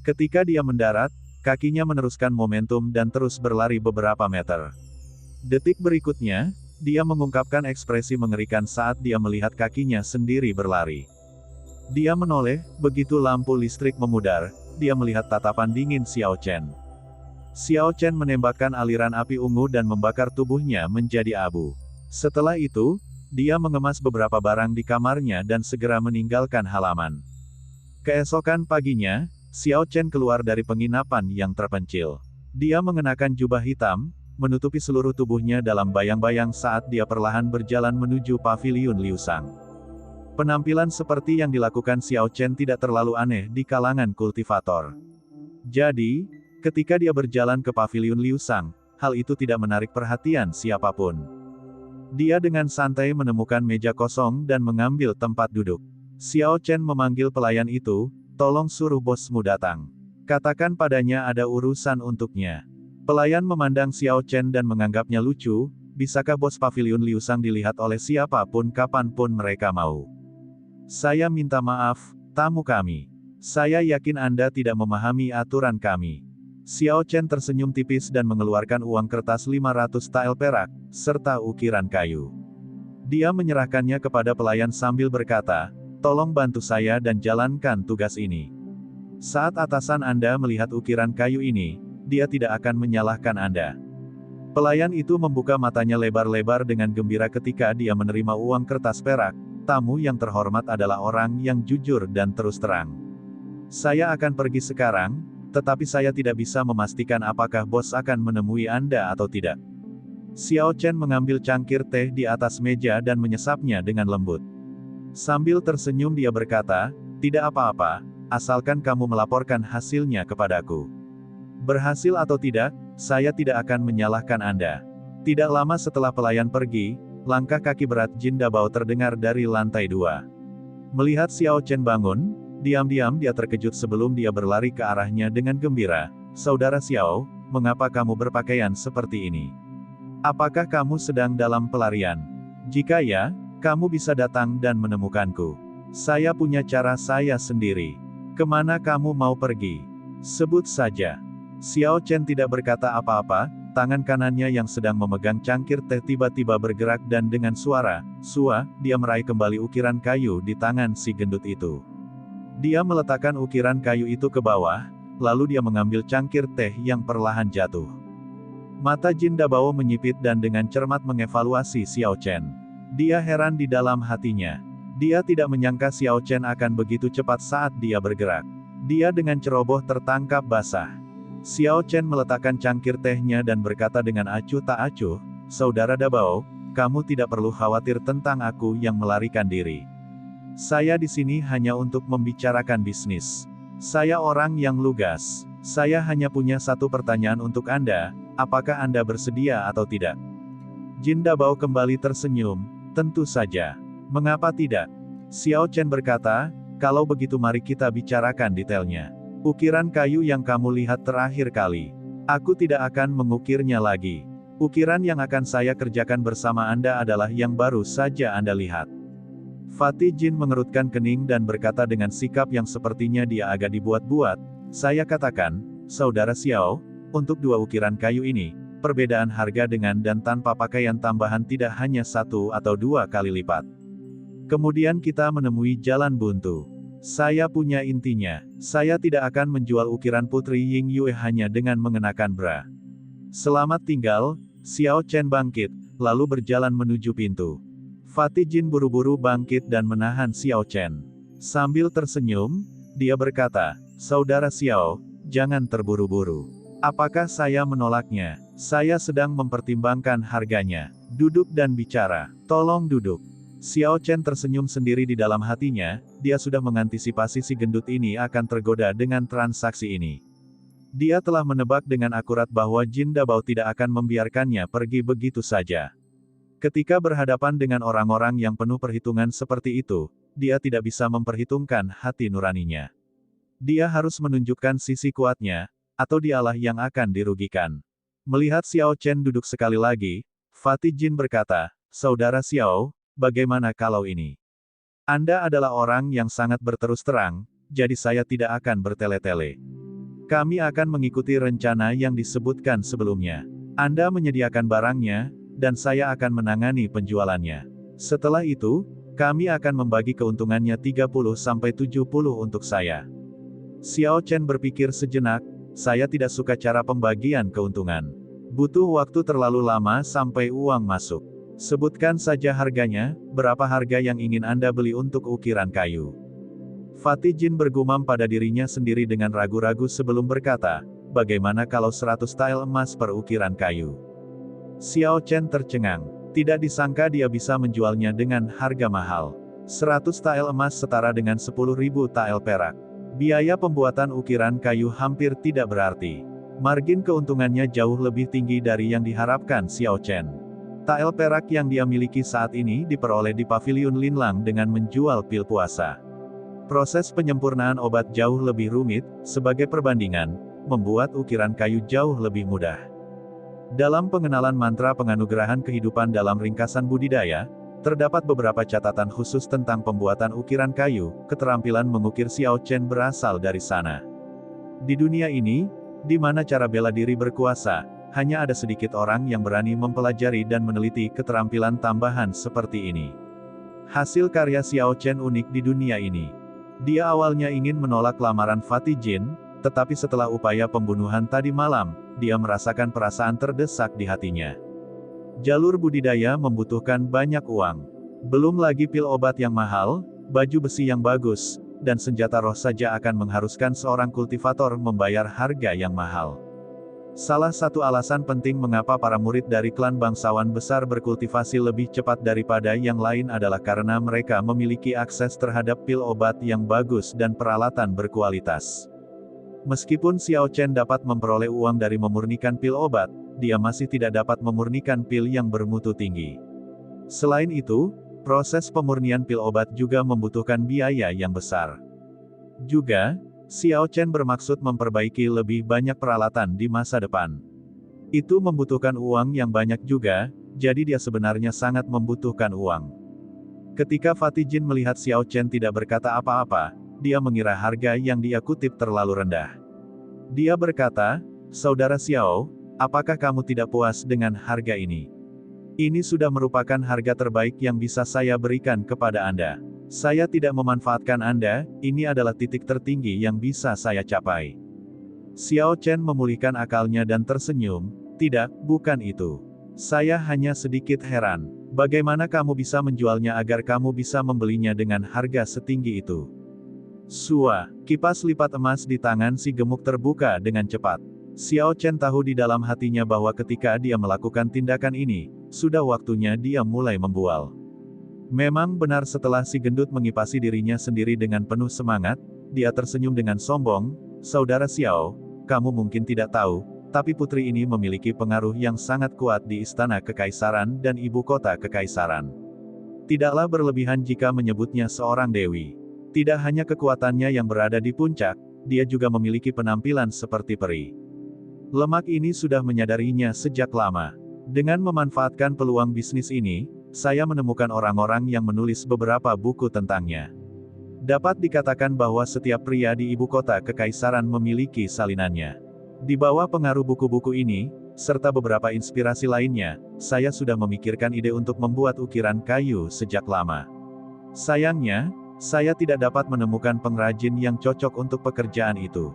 Ketika dia mendarat, kakinya meneruskan momentum dan terus berlari beberapa meter. Detik berikutnya, dia mengungkapkan ekspresi mengerikan saat dia melihat kakinya sendiri berlari. Dia menoleh, begitu lampu listrik memudar, dia melihat tatapan dingin Xiao Chen. Xiao Chen menembakkan aliran api ungu dan membakar tubuhnya menjadi abu. Setelah itu, dia mengemas beberapa barang di kamarnya dan segera meninggalkan halaman. Keesokan paginya, Xiao Chen keluar dari penginapan yang terpencil. Dia mengenakan jubah hitam, menutupi seluruh tubuhnya dalam bayang-bayang saat dia perlahan berjalan menuju paviliun Liu Sang. Penampilan seperti yang dilakukan Xiao Chen tidak terlalu aneh di kalangan kultivator. Jadi, ketika dia berjalan ke paviliun Liu Sang, hal itu tidak menarik perhatian siapapun. Dia dengan santai menemukan meja kosong dan mengambil tempat duduk. Xiao Chen memanggil pelayan itu, "Tolong suruh bosmu datang. Katakan padanya ada urusan untuknya." Pelayan memandang Xiao Chen dan menganggapnya lucu, bisakah bos paviliun Liu Sang dilihat oleh siapapun kapanpun mereka mau? "Saya minta maaf, tamu kami. Saya yakin Anda tidak memahami aturan kami." Xiao Chen tersenyum tipis dan mengeluarkan uang kertas 500 tael perak, serta ukiran kayu. Dia menyerahkannya kepada pelayan sambil berkata, "Tolong bantu saya dan jalankan tugas ini. Saat atasan Anda melihat ukiran kayu ini, dia tidak akan menyalahkan Anda." Pelayan itu membuka matanya lebar-lebar dengan gembira ketika dia menerima uang kertas perak. "Tamu yang terhormat adalah orang yang jujur dan terus terang. Saya akan pergi sekarang, tetapi saya tidak bisa memastikan apakah bos akan menemui Anda atau tidak." Xiao Chen mengambil cangkir teh di atas meja dan menyesapnya dengan lembut. Sambil tersenyum dia berkata, "Tidak apa-apa, asalkan kamu melaporkan hasilnya kepadaku. Berhasil atau tidak, saya tidak akan menyalahkan Anda." Tidak lama setelah pelayan pergi, langkah kaki berat Jin Dabao terdengar dari lantai 2. Melihat Xiao Chen bangun, diam-diam dia terkejut sebelum dia berlari ke arahnya dengan gembira. "Saudara Xiao, mengapa kamu berpakaian seperti ini? Apakah kamu sedang dalam pelarian? Jika ya, kamu bisa datang dan menemukanku. Saya punya cara saya sendiri. Kemana kamu mau pergi? Sebut saja." Xiao Chen tidak berkata apa-apa, tangan kanannya yang sedang memegang cangkir teh tiba-tiba bergerak dan dengan suara, "Sua," dia meraih kembali ukiran kayu di tangan si gendut itu. Dia meletakkan ukiran kayu itu ke bawah, lalu dia mengambil cangkir teh yang perlahan jatuh. Mata Jin Dabao menyipit dan dengan cermat mengevaluasi Xiao Chen. Dia heran di dalam hatinya. Dia tidak menyangka Xiao Chen akan begitu cepat saat dia bergerak. Dia dengan ceroboh tertangkap basah. Xiao Chen meletakkan cangkir tehnya dan berkata dengan acuh tak acuh, "Saudara Dabao, kamu tidak perlu khawatir tentang aku yang melarikan diri. Saya di sini hanya untuk membicarakan bisnis. Saya orang yang lugas. Saya hanya punya satu pertanyaan untuk Anda, apakah Anda bersedia atau tidak?" Jin Dabao kembali tersenyum, "Tentu saja. Mengapa tidak?" Xiao Chen berkata, "Kalau begitu mari kita bicarakan detailnya. Ukiran kayu yang kamu lihat terakhir kali. Aku tidak akan mengukirnya lagi. Ukiran yang akan saya kerjakan bersama Anda adalah yang baru saja Anda lihat." Fatih Jin mengerutkan kening dan berkata dengan sikap yang sepertinya dia agak dibuat-buat, "Saya katakan, Saudara Xiao, untuk 2 ukiran kayu ini, perbedaan harga dengan dan tanpa pakaian tambahan tidak hanya 1 atau 2 kali lipat. Kemudian kita menemui jalan buntu. Saya punya intinya, saya tidak akan menjual ukiran Putri Ying Yue hanya dengan mengenakan bra." "Selamat tinggal." Xiao Chen bangkit, lalu berjalan menuju pintu. Fatih Jin buru-buru bangkit dan menahan Xiao Chen. Sambil tersenyum, dia berkata, "Saudara Xiao, jangan terburu-buru. Apakah saya menolaknya? Saya sedang mempertimbangkan harganya. Duduk dan bicara. Tolong duduk." Xiao Chen tersenyum sendiri di dalam hatinya, dia sudah mengantisipasi si gendut ini akan tergoda dengan transaksi ini. Dia telah menebak dengan akurat bahwa Jin Dabao tidak akan membiarkannya pergi begitu saja. Ketika berhadapan dengan orang-orang yang penuh perhitungan seperti itu, dia tidak bisa memperhitungkan hati nuraninya. Dia harus menunjukkan sisi kuatnya, atau dialah yang akan dirugikan. Melihat Xiao Chen duduk sekali lagi, Fatih Jin berkata, "Saudara Xiao, bagaimana kalau ini? Anda adalah orang yang sangat berterus terang, jadi saya tidak akan bertele-tele. Kami akan mengikuti rencana yang disebutkan sebelumnya. Anda menyediakan barangnya, dan saya akan menangani penjualannya. Setelah itu, Kami akan membagi keuntungannya 30-70 untuk saya. Xiao Chen berpikir sejenak, saya tidak suka cara pembagian keuntungan. Butuh waktu terlalu lama sampai uang masuk. Sebutkan saja harganya, berapa harga yang ingin Anda beli untuk ukiran kayu. Fatih Jin bergumam pada dirinya sendiri dengan ragu-ragu sebelum berkata, bagaimana kalau 100 tile emas per ukiran kayu? Xiao Chen tercengang. Tidak disangka dia bisa menjualnya dengan harga mahal. 100 tile emas setara dengan 10.000 tile perak. Biaya pembuatan ukiran kayu hampir tidak berarti. Margin keuntungannya jauh lebih tinggi dari yang diharapkan Xiao Chen. Tile perak yang dia miliki saat ini diperoleh di Paviliun Linlang dengan menjual pil puasa. Proses penyempurnaan obat jauh lebih rumit, sebagai perbandingan, membuat ukiran kayu jauh lebih mudah. Dalam pengenalan mantra penganugerahan kehidupan dalam ringkasan budidaya, terdapat beberapa catatan khusus tentang pembuatan ukiran kayu. Keterampilan mengukir Xiao Chen berasal dari sana. Di dunia ini, di mana cara bela diri berkuasa, hanya ada sedikit orang yang berani mempelajari dan meneliti keterampilan tambahan seperti ini. Hasil karya Xiao Chen unik di dunia ini. Dia awalnya ingin menolak lamaran Fatih Jin, tetapi setelah upaya pembunuhan tadi malam, dia merasakan perasaan terdesak di hatinya. Jalur budidaya membutuhkan banyak uang. Belum lagi pil obat yang mahal, baju besi yang bagus, dan senjata roh saja akan mengharuskan seorang kultivator membayar harga yang mahal. Salah satu alasan penting mengapa para murid dari klan bangsawan besar berkultivasi lebih cepat daripada yang lain adalah karena mereka memiliki akses terhadap pil obat yang bagus dan peralatan berkualitas. Meskipun Xiao Chen dapat memperoleh uang dari memurnikan pil obat, dia masih tidak dapat memurnikan pil yang bermutu tinggi. Selain itu, proses pemurnian pil obat juga membutuhkan biaya yang besar. Juga, Xiao Chen bermaksud memperbaiki lebih banyak peralatan di masa depan. Itu membutuhkan uang yang banyak juga, jadi dia sebenarnya sangat membutuhkan uang. Ketika Fatih Jin melihat Xiao Chen tidak berkata apa-apa, dia mengira harga yang dia kutip terlalu rendah. Dia berkata, Saudara Xiao, apakah kamu tidak puas dengan harga ini? Ini sudah merupakan harga terbaik yang bisa saya berikan kepada Anda. Saya tidak memanfaatkan Anda, ini adalah titik tertinggi yang bisa saya capai. Xiao Chen memulihkan akalnya dan tersenyum, tidak, bukan itu. Saya hanya sedikit heran. Bagaimana kamu bisa menjualnya agar kamu bisa membelinya dengan harga setinggi itu? Sua, kipas lipat emas di tangan si gemuk terbuka dengan cepat. Xiao Chen tahu di dalam hatinya bahwa ketika dia melakukan tindakan ini, sudah waktunya dia mulai membual. Memang benar setelah si gendut mengipasi dirinya sendiri dengan penuh semangat, dia tersenyum dengan sombong, Saudara Xiao, kamu mungkin tidak tahu, tapi putri ini memiliki pengaruh yang sangat kuat di istana kekaisaran dan ibu kota kekaisaran. Tidaklah berlebihan jika menyebutnya seorang dewi. Tidak hanya kekuatannya yang berada di puncak, dia juga memiliki penampilan seperti peri. Lemak ini sudah menyadarinya sejak lama. Dengan memanfaatkan peluang bisnis ini, saya menemukan orang-orang yang menulis beberapa buku tentangnya. Dapat dikatakan bahwa setiap pria di ibu kota kekaisaran memiliki salinannya. Di bawah pengaruh buku-buku ini, serta beberapa inspirasi lainnya, saya sudah memikirkan ide untuk membuat ukiran kayu sejak lama. Sayangnya, saya tidak dapat menemukan pengrajin yang cocok untuk pekerjaan itu.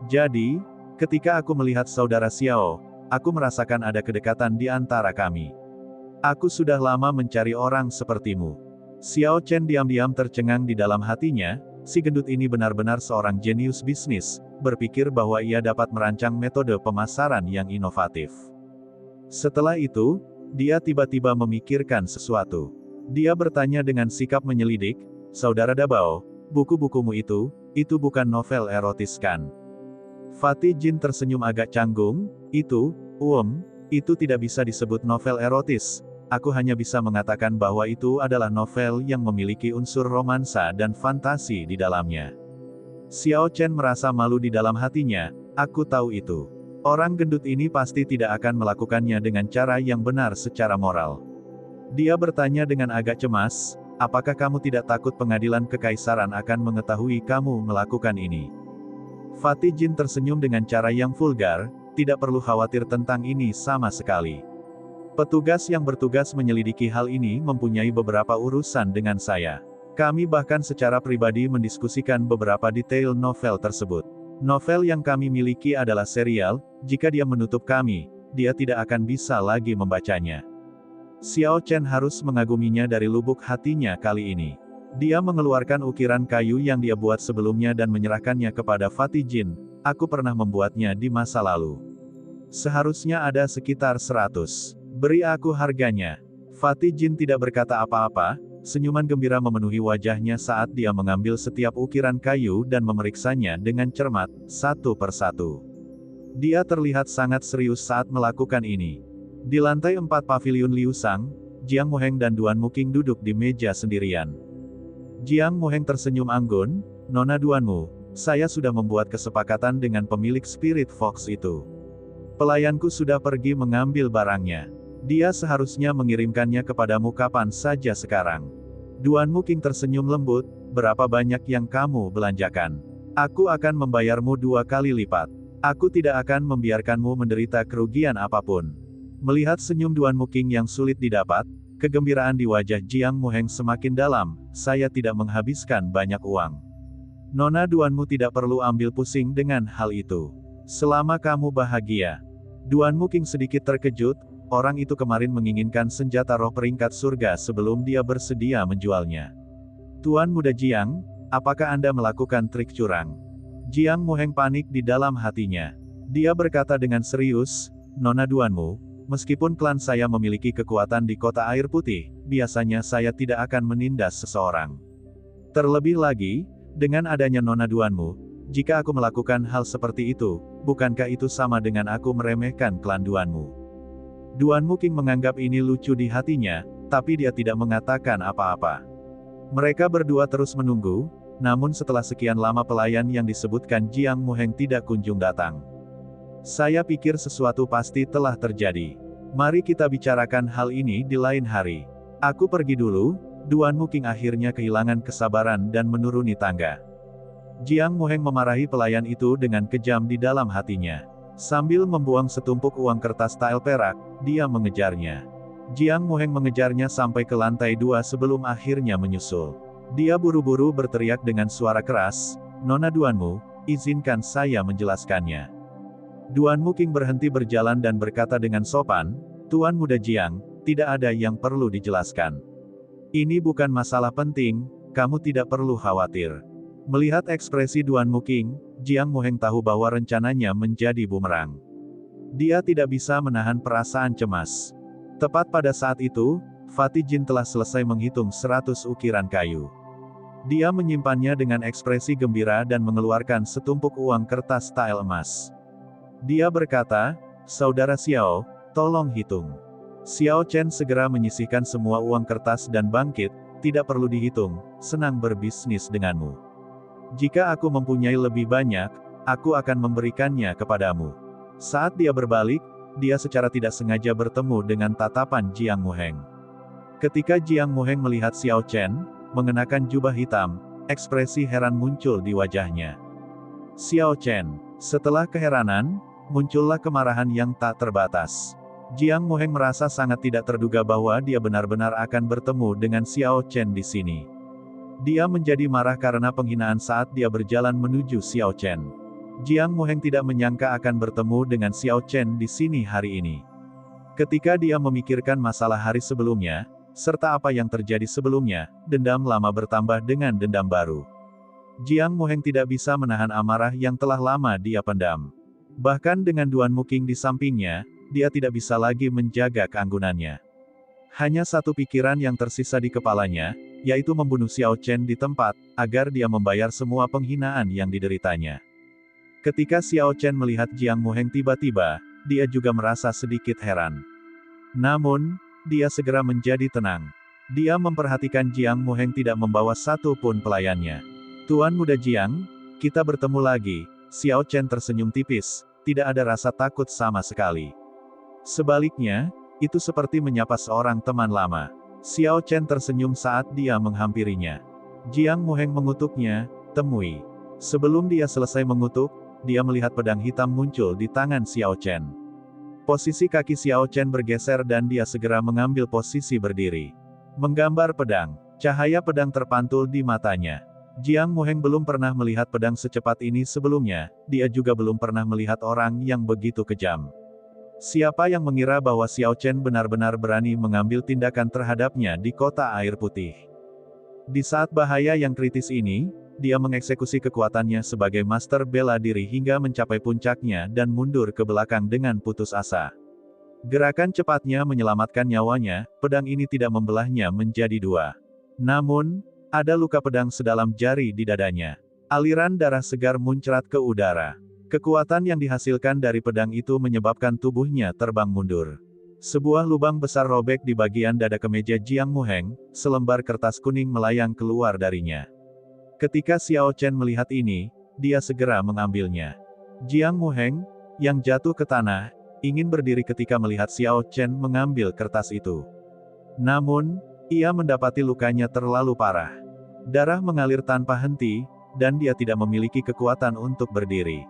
Jadi, ketika aku melihat Saudara Xiao, aku merasakan ada kedekatan di antara kami. Aku sudah lama mencari orang sepertimu. Xiao Chen diam-diam tercengang di dalam hatinya, si gendut ini benar-benar seorang jenius bisnis, berpikir bahwa ia dapat merancang metode pemasaran yang inovatif. Setelah itu, dia tiba-tiba memikirkan sesuatu. Dia bertanya dengan sikap menyelidik, Saudara Dabao, buku-bukumu itu bukan novel erotis kan? Fatih Jin tersenyum agak canggung, itu tidak bisa disebut novel erotis. Aku hanya bisa mengatakan bahwa itu adalah novel yang memiliki unsur romansa dan fantasi di dalamnya. Xiao Chen merasa malu di dalam hatinya, aku tahu itu. Orang gendut ini pasti tidak akan melakukannya dengan cara yang benar secara moral. Dia bertanya dengan agak cemas, apakah kamu tidak takut pengadilan kekaisaran akan mengetahui kamu melakukan ini? Fatih Jin tersenyum dengan cara yang vulgar, tidak perlu khawatir tentang ini sama sekali. Petugas yang bertugas menyelidiki hal ini mempunyai beberapa urusan dengan saya. Kami bahkan secara pribadi mendiskusikan beberapa detail novel tersebut. Novel yang kami miliki adalah serial, jika dia menutup kami, dia tidak akan bisa lagi membacanya. Xiao Chen harus mengaguminya dari lubuk hatinya kali ini. Dia mengeluarkan ukiran kayu yang dia buat sebelumnya dan menyerahkannya kepada Fatih Jin. Aku pernah membuatnya di masa lalu. Seharusnya ada sekitar 100. Beri aku harganya. Fatih Jin tidak berkata apa-apa, senyuman gembira memenuhi wajahnya saat dia mengambil setiap ukiran kayu dan memeriksanya dengan cermat, satu persatu. Dia terlihat sangat serius saat melakukan ini. Di lantai 4 paviliun Liu Sang, Jiang Muheng dan Duan Muking duduk di meja sendirian. Jiang Muheng tersenyum anggun, "Nona Duanmu, saya sudah membuat kesepakatan dengan pemilik Spirit Fox itu. Pelayanku sudah pergi mengambil barangnya. Dia seharusnya mengirimkannya kepadamu kapan saja sekarang." Duan Muking tersenyum lembut, "Berapa banyak yang kamu belanjakan? Aku akan membayarmu 2 kali lipat. Aku tidak akan membiarkanmu menderita kerugian apapun." Melihat senyum Duan Muking yang sulit didapat, kegembiraan di wajah Jiang Muheng semakin dalam. "Saya tidak menghabiskan banyak uang. Nona Duanmu tidak perlu ambil pusing dengan hal itu. Selama kamu bahagia." Duan Muking sedikit terkejut. Orang itu kemarin menginginkan senjata roh peringkat surga sebelum dia bersedia menjualnya. "Tuan Muda Jiang, apakah Anda melakukan trik curang?" Jiang Muheng panik di dalam hatinya. Dia berkata dengan serius, "Nona Duanmu, meskipun klan saya memiliki kekuatan di kota air putih, biasanya saya tidak akan menindas seseorang. Terlebih lagi, dengan adanya Nona Duanmu, jika aku melakukan hal seperti itu, bukankah itu sama dengan aku meremehkan klan Duanmu?" Duan Muking menganggap ini lucu di hatinya, tapi dia tidak mengatakan apa-apa. Mereka berdua terus menunggu, namun setelah sekian lama pelayan yang disebutkan Jiang Muheng tidak kunjung datang. "Saya pikir sesuatu pasti telah terjadi. Mari kita bicarakan hal ini di lain hari. Aku pergi dulu." Duan Muking akhirnya kehilangan kesabaran dan menuruni tangga. Jiang Muheng memarahi pelayan itu dengan kejam di dalam hatinya. Sambil membuang setumpuk uang kertas tael perak, dia mengejarnya. Jiang Muheng mengejarnya sampai ke lantai 2 sebelum akhirnya menyusul. Dia buru-buru berteriak dengan suara keras, "Nona Duanmu, izinkan saya menjelaskannya." Duan Muking berhenti berjalan dan berkata dengan sopan, "Tuan Muda Jiang, tidak ada yang perlu dijelaskan. Ini bukan masalah penting, kamu tidak perlu khawatir." Melihat ekspresi Duan Muking, Jiang Muheng tahu bahwa rencananya menjadi bumerang. Dia tidak bisa menahan perasaan cemas. Tepat pada saat itu, Fatih Jin telah selesai menghitung 100 ukiran kayu. Dia menyimpannya dengan ekspresi gembira dan mengeluarkan setumpuk uang kertas tael emas. Dia berkata, "Saudara Xiao, tolong hitung." Xiao Chen segera menyisihkan semua uang kertas dan bangkit, "Tidak perlu dihitung, senang berbisnis denganmu. Jika aku mempunyai lebih banyak, aku akan memberikannya kepadamu." Saat dia berbalik, dia secara tidak sengaja bertemu dengan tatapan Jiang Muheng. Ketika Jiang Muheng melihat Xiao Chen, mengenakan jubah hitam, ekspresi heran muncul di wajahnya. "Xiao Chen." Setelah keheranan, muncullah kemarahan yang tak terbatas. Jiang Muheng merasa sangat tidak terduga bahwa dia benar-benar akan bertemu dengan Xiao Chen di sini. Dia menjadi marah karena penghinaan saat dia berjalan menuju Xiao Chen. Jiang Muheng tidak menyangka akan bertemu dengan Xiao Chen di sini hari ini. Ketika dia memikirkan masalah hari sebelumnya, serta apa yang terjadi sebelumnya, dendam lama bertambah dengan dendam baru. Jiang Muheng tidak bisa menahan amarah yang telah lama dia pendam. Bahkan dengan Duan Muking di sampingnya, dia tidak bisa lagi menjaga keanggunannya. Hanya satu pikiran yang tersisa di kepalanya, yaitu membunuh Xiao Chen di tempat, agar dia membayar semua penghinaan yang dideritanya. Ketika Xiao Chen melihat Jiang Muheng tiba-tiba, dia juga merasa sedikit heran. Namun, dia segera menjadi tenang. Dia memperhatikan Jiang Muheng tidak membawa satu pun pelayannya. "Tuan Muda Jiang, kita bertemu lagi." Xiao Chen tersenyum tipis, tidak ada rasa takut sama sekali. Sebaliknya, itu seperti menyapa seorang teman lama. Xiao Chen tersenyum saat dia menghampirinya. Jiang Muheng mengutuknya, "Temui." Sebelum dia selesai mengutuk, dia melihat pedang hitam muncul di tangan Xiao Chen. Posisi kaki Xiao Chen bergeser dan dia segera mengambil posisi berdiri. Menggambar pedang. Cahaya pedang terpantul di matanya. Jiang Muheng belum pernah melihat pedang secepat ini sebelumnya, dia juga belum pernah melihat orang yang begitu kejam. Siapa yang mengira bahwa Xiao Chen benar-benar berani mengambil tindakan terhadapnya di kota air putih? Di saat bahaya yang kritis ini, dia mengeksekusi kekuatannya sebagai master bela diri hingga mencapai puncaknya dan mundur ke belakang dengan putus asa. Gerakan cepatnya menyelamatkan nyawanya, pedang ini tidak membelahnya menjadi dua. Namun, ada luka pedang sedalam jari di dadanya. Aliran darah segar muncrat ke udara. Kekuatan yang dihasilkan dari pedang itu menyebabkan tubuhnya terbang mundur. Sebuah lubang besar robek di bagian dada kemeja Jiang Muheng, selembar kertas kuning melayang keluar darinya. Ketika Xiao Chen melihat ini, dia segera mengambilnya. Jiang Muheng, yang jatuh ke tanah, ingin berdiri ketika melihat Xiao Chen mengambil kertas itu. Namun, ia mendapati lukanya terlalu parah. Darah mengalir tanpa henti, dan dia tidak memiliki kekuatan untuk berdiri.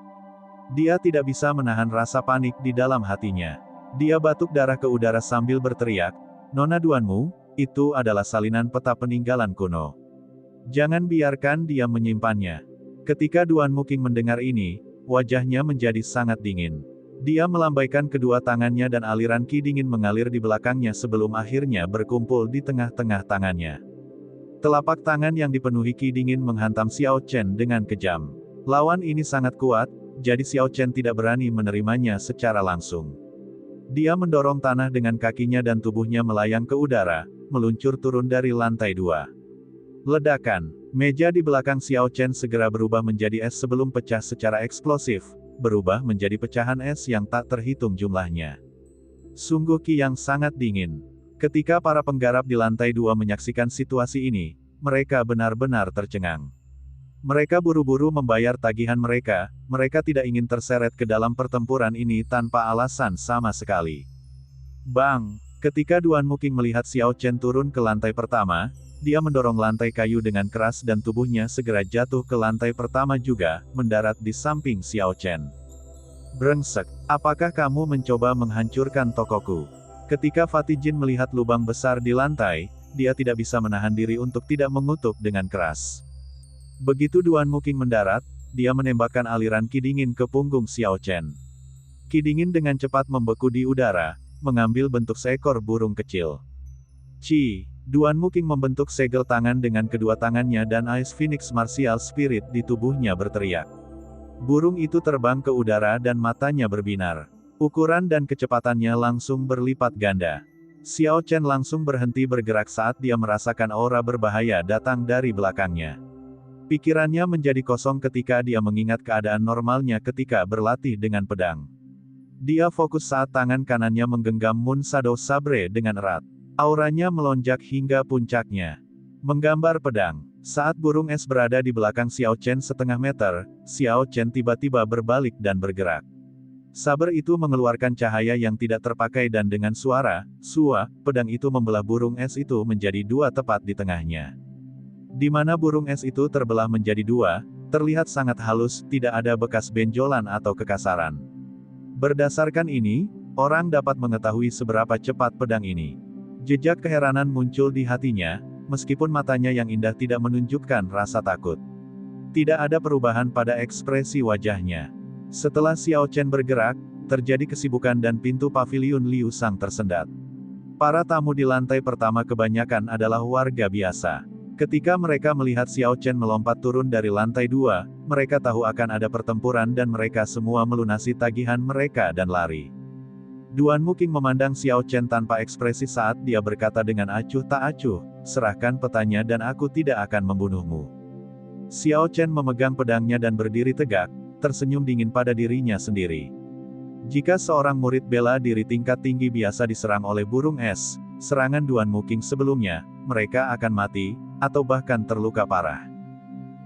Dia tidak bisa menahan rasa panik di dalam hatinya. Dia batuk darah ke udara sambil berteriak, "Nona Duanmu, itu adalah salinan peta peninggalan kuno. Jangan biarkan dia menyimpannya." Ketika Duanmu King mendengar ini, wajahnya menjadi sangat dingin. Dia melambaikan kedua tangannya dan aliran ki dingin mengalir di belakangnya sebelum akhirnya berkumpul di tengah-tengah tangannya. Telapak tangan yang dipenuhi ki dingin menghantam Xiao Chen dengan kejam. Lawan ini sangat kuat, jadi Xiao Chen tidak berani menerimanya secara langsung. Dia mendorong tanah dengan kakinya dan tubuhnya melayang ke udara, meluncur turun dari lantai 2. Ledakan. Meja di belakang Xiao Chen segera berubah menjadi es sebelum pecah secara eksplosif, berubah menjadi pecahan es yang tak terhitung jumlahnya. Sungguh ki yang sangat dingin. Ketika para penggarap di lantai 2 menyaksikan situasi ini, mereka benar-benar tercengang. Mereka buru-buru membayar tagihan mereka tidak ingin terseret ke dalam pertempuran ini tanpa alasan sama sekali. Bang! Ketika Duanmu King melihat Xiao Chen turun ke lantai pertama, dia mendorong lantai kayu dengan keras dan tubuhnya segera jatuh ke lantai pertama juga, mendarat di samping Xiao Chen. Brengsek! Apakah kamu mencoba menghancurkan tokoku? Ketika Fatih Jin melihat lubang besar di lantai, dia tidak bisa menahan diri untuk tidak mengutuk dengan keras. Begitu Duanmu King mendarat, dia menembakkan aliran ki dingin ke punggung Xiao Chen. Ki dingin dengan cepat membeku di udara, mengambil bentuk seekor burung kecil. Duanmu King membentuk segel tangan dengan kedua tangannya dan Ice Phoenix Martial Spirit di tubuhnya berteriak. Burung itu terbang ke udara dan matanya berbinar. Ukuran dan kecepatannya langsung berlipat ganda. Xiao Chen langsung berhenti bergerak saat dia merasakan aura berbahaya datang dari belakangnya. Pikirannya menjadi kosong ketika dia mengingat keadaan normalnya ketika berlatih dengan pedang. Dia fokus saat tangan kanannya menggenggam Moon Shadow Sabre dengan erat. Auranya melonjak hingga puncaknya. Menggambar pedang. Saat burung es berada di belakang Xiao Chen setengah meter, Xiao Chen tiba-tiba berbalik dan bergerak. Saber itu mengeluarkan cahaya yang tidak terpakai dan dengan suara, "Sua", pedang itu membelah burung es itu menjadi dua tepat di tengahnya. Di mana burung es itu terbelah menjadi dua, terlihat sangat halus, tidak ada bekas benjolan atau kekasaran. Berdasarkan ini, orang dapat mengetahui seberapa cepat pedang ini. Jejak keheranan muncul di hatinya, meskipun matanya yang indah tidak menunjukkan rasa takut. Tidak ada perubahan pada ekspresi wajahnya. Setelah Xiao Chen bergerak, terjadi kesibukan dan pintu paviliun Liu Sang tersendat. Para tamu di lantai pertama kebanyakan adalah warga biasa. Ketika mereka melihat Xiao Chen melompat turun dari lantai 2, mereka tahu akan ada pertempuran dan mereka semua melunasi tagihan mereka dan lari. Duanmu King memandang Xiao Chen tanpa ekspresi saat dia berkata dengan acuh tak acuh, "Serahkan petanya dan aku tidak akan membunuhmu." Xiao Chen memegang pedangnya dan berdiri tegak, tersenyum dingin pada dirinya sendiri. Jika seorang murid bela diri tingkat tinggi biasa diserang oleh burung es, serangan Duanmu King sebelumnya, mereka akan mati, atau bahkan terluka parah.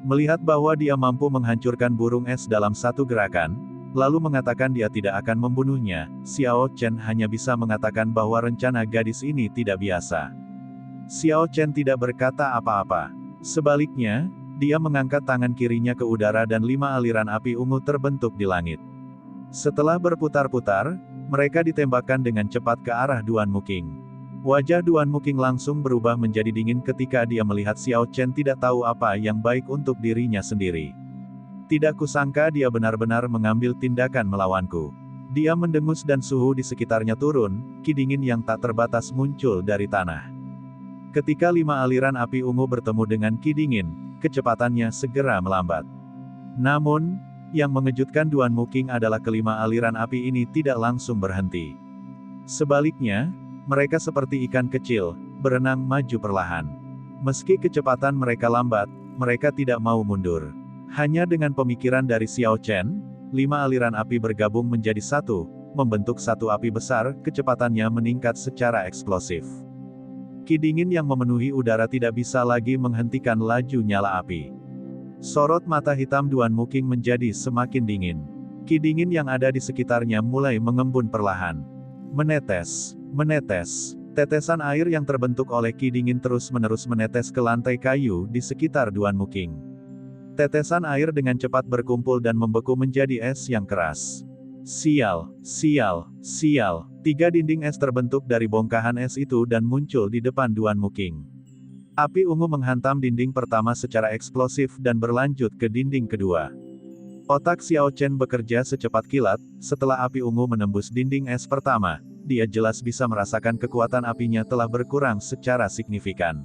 Melihat bahwa dia mampu menghancurkan burung es dalam satu gerakan, lalu mengatakan dia tidak akan membunuhnya, Xiao Chen hanya bisa mengatakan bahwa rencana gadis ini tidak biasa. Xiao Chen tidak berkata apa-apa. Sebaliknya, dia mengangkat tangan kirinya ke udara dan 5 aliran api ungu terbentuk di langit. Setelah berputar-putar, mereka ditembakkan dengan cepat ke arah Duan Muking. Wajah Duan Muking langsung berubah menjadi dingin ketika dia melihat Xiao Chen tidak tahu apa yang baik untuk dirinya sendiri. Tidak kusangka dia benar-benar mengambil tindakan melawanku. Dia mendengus dan suhu di sekitarnya turun, ki dingin yang tak terbatas muncul dari tanah. Ketika 5 aliran api ungu bertemu dengan ki dingin, kecepatannya segera melambat. Namun, yang mengejutkan Duan Muking adalah kelima aliran api ini tidak langsung berhenti. Sebaliknya, mereka seperti ikan kecil, berenang maju perlahan. Meski kecepatan mereka lambat, mereka tidak mau mundur. Hanya dengan pemikiran dari Xiao Chen, 5 aliran api bergabung menjadi satu, membentuk satu api besar, kecepatannya meningkat secara eksplosif. Ki dingin yang memenuhi udara tidak bisa lagi menghentikan laju nyala api. Sorot mata hitam Duan Muking menjadi semakin dingin. Ki dingin yang ada di sekitarnya mulai mengembun perlahan. Menetes, menetes. Tetesan air yang terbentuk oleh ki dingin terus-menerus menetes ke lantai kayu di sekitar Duan Muking. Tetesan air dengan cepat berkumpul dan membeku menjadi es yang keras. Sial, sial, sial. 3 dinding es terbentuk dari bongkahan es itu dan muncul di depan Duan Muking. Api ungu menghantam dinding pertama secara eksplosif dan berlanjut ke dinding kedua. Otak Xiao Chen bekerja secepat kilat, setelah api ungu menembus dinding es pertama, dia jelas bisa merasakan kekuatan apinya telah berkurang secara signifikan.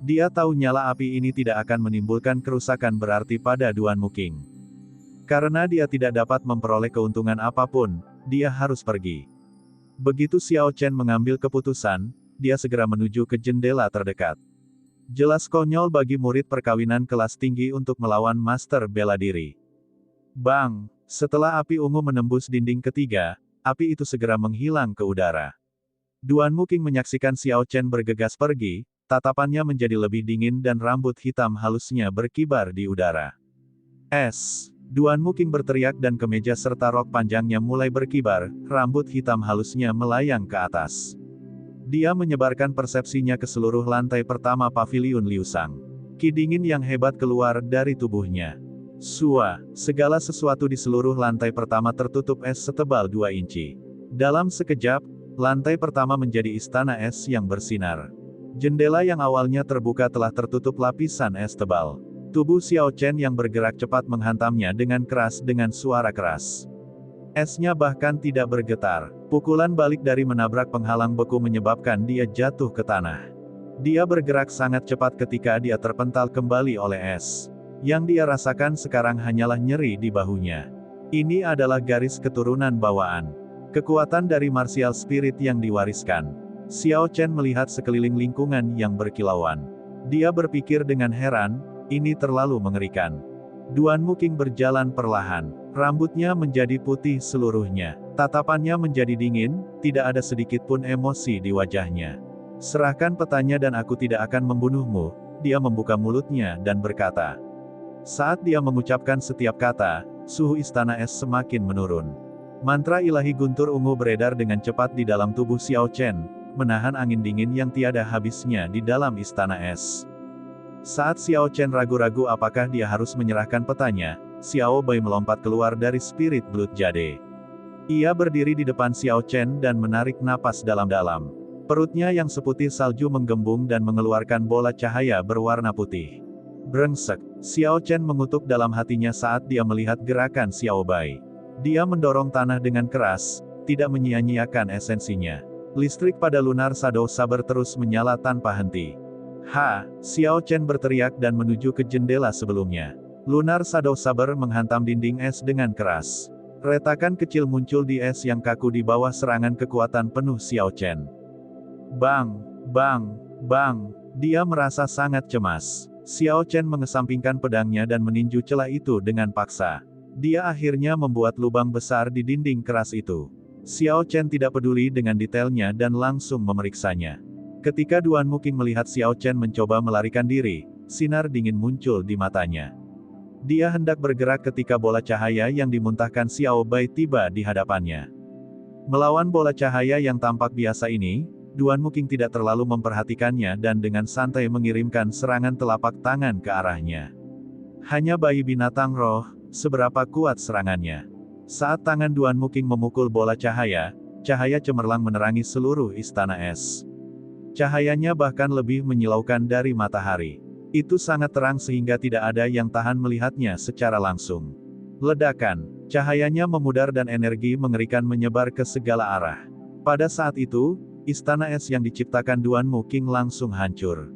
Dia tahu nyala api ini tidak akan menimbulkan kerusakan berarti pada Duan Muking. Karena dia tidak dapat memperoleh keuntungan apapun, dia harus pergi. Begitu Xiao Chen mengambil keputusan, dia segera menuju ke jendela terdekat. Jelas konyol bagi murid perkawinan kelas tinggi untuk melawan master bela diri. Bang! Setelah api ungu menembus dinding ketiga, api itu segera menghilang ke udara. Duan Muking menyaksikan Xiao Chen bergegas pergi, tatapannya menjadi lebih dingin dan rambut hitam halusnya berkibar di udara. Es! Duan Muking berteriak dan kemeja serta rok panjangnya mulai berkibar, rambut hitam halusnya melayang ke atas. Dia menyebarkan persepsinya ke seluruh lantai pertama paviliun Liusang. Ki dingin yang hebat keluar dari tubuhnya. Sua, segala sesuatu di seluruh lantai pertama tertutup es setebal 2 inci. Dalam sekejap, lantai pertama menjadi istana es yang bersinar. Jendela yang awalnya terbuka telah tertutup lapisan es tebal. Tubuh Xiao Chen yang bergerak cepat menghantamnya dengan keras dengan suara keras. Esnya bahkan tidak bergetar. Pukulan balik dari menabrak penghalang beku menyebabkan dia jatuh ke tanah. Dia bergerak sangat cepat ketika dia terpental kembali oleh es. Yang dia rasakan sekarang hanyalah nyeri di bahunya. Ini adalah garis keturunan bawaan. Kekuatan dari martial spirit yang diwariskan. Xiao Chen melihat sekeliling lingkungan yang berkilauan. Dia berpikir dengan heran, ini terlalu mengerikan. Duan Muking berjalan perlahan. Rambutnya menjadi putih seluruhnya. Tatapannya menjadi dingin, tidak ada sedikit pun emosi di wajahnya. Serahkan petanya dan aku tidak akan membunuhmu, dia membuka mulutnya dan berkata. Saat dia mengucapkan setiap kata, suhu istana es semakin menurun. Mantra ilahi guntur ungu beredar dengan cepat di dalam tubuh Xiao Chen, menahan angin dingin yang tiada habisnya di dalam istana es. Saat Xiao Chen ragu-ragu apakah dia harus menyerahkan petanya, Xiao Bai melompat keluar dari Spirit Blood Jade. Ia berdiri di depan Xiao Chen dan menarik napas dalam-dalam. Perutnya yang seputih salju menggembung dan mengeluarkan bola cahaya berwarna putih. Brengsek, Xiao Chen mengutuk dalam hatinya saat dia melihat gerakan Xiao Bai. Dia mendorong tanah dengan keras, tidak menyia-nyiakan esensinya. Listrik pada Lunar Shadow Saber terus menyala tanpa henti. Xiao Chen berteriak dan menuju ke jendela sebelumnya. Lunar Shadow Saber menghantam dinding es dengan keras. Retakan kecil muncul di es yang kaku di bawah serangan kekuatan penuh Xiao Chen. Bang, bang, bang, dia merasa sangat cemas. Xiao Chen mengesampingkan pedangnya dan meninju celah itu dengan paksa. Dia akhirnya membuat lubang besar di dinding keras itu. Xiao Chen tidak peduli dengan detailnya dan langsung memeriksanya. Ketika Duan Muking melihat Xiao Chen mencoba melarikan diri, sinar dingin muncul di matanya. Dia hendak bergerak ketika bola cahaya yang dimuntahkan Xiao Bai tiba di hadapannya. Melawan bola cahaya yang tampak biasa ini, Duan Muking tidak terlalu memperhatikannya dan dengan santai mengirimkan serangan telapak tangan ke arahnya. Hanya bayi binatang roh, seberapa kuat serangannya. Saat tangan Duan Muking memukul bola cahaya, cahaya cemerlang menerangi seluruh istana es. Cahayanya bahkan lebih menyilaukan dari matahari. Itu sangat terang sehingga tidak ada yang tahan melihatnya secara langsung. Ledakan, cahayanya memudar dan energi mengerikan menyebar ke segala arah. Pada saat itu, istana es yang diciptakan Duan Muking langsung hancur.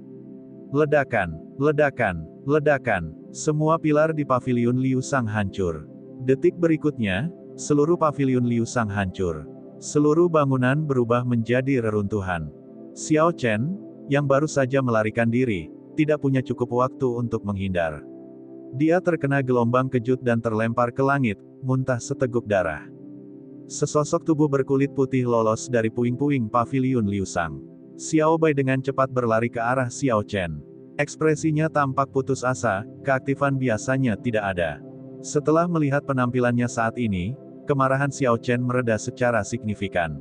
Ledakan, ledakan, ledakan, semua pilar di paviliun Liu Sang hancur. Detik berikutnya, seluruh paviliun Liu Sang hancur. Seluruh bangunan berubah menjadi reruntuhan. Xiao Chen, yang baru saja melarikan diri, tidak punya cukup waktu untuk menghindar. Dia terkena gelombang kejut dan terlempar ke langit, muntah seteguk darah. Sesosok tubuh berkulit putih lolos dari puing-puing paviliun Liu Sang. Xiao Bai dengan cepat berlari ke arah Xiao Chen. Ekspresinya tampak putus asa, keaktifan biasanya tidak ada. Setelah melihat penampilannya saat ini, kemarahan Xiao Chen mereda secara signifikan.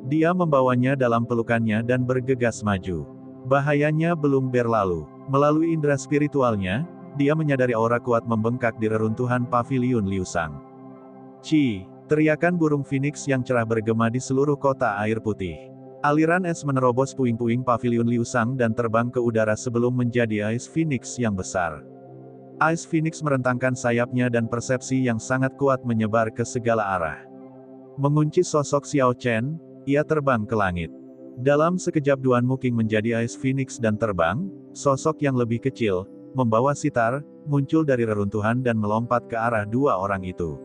Dia membawanya dalam pelukannya dan bergegas maju. Bahayanya belum berlalu. Melalui indera spiritualnya, dia menyadari aura kuat membengkak di reruntuhan paviliun Liu Sang. Ci, teriakan burung phoenix yang cerah bergema di seluruh kota air putih. Aliran es menerobos puing-puing paviliun Liu Sang dan terbang ke udara sebelum menjadi Ice Phoenix yang besar. Ice Phoenix merentangkan sayapnya dan persepsi yang sangat kuat menyebar ke segala arah. Mengunci sosok Xiao Chen, ia terbang ke langit. Dalam sekejap Duan Muking menjadi Ice Phoenix dan terbang, sosok yang lebih kecil, membawa sitar, muncul dari reruntuhan dan melompat ke arah dua orang itu.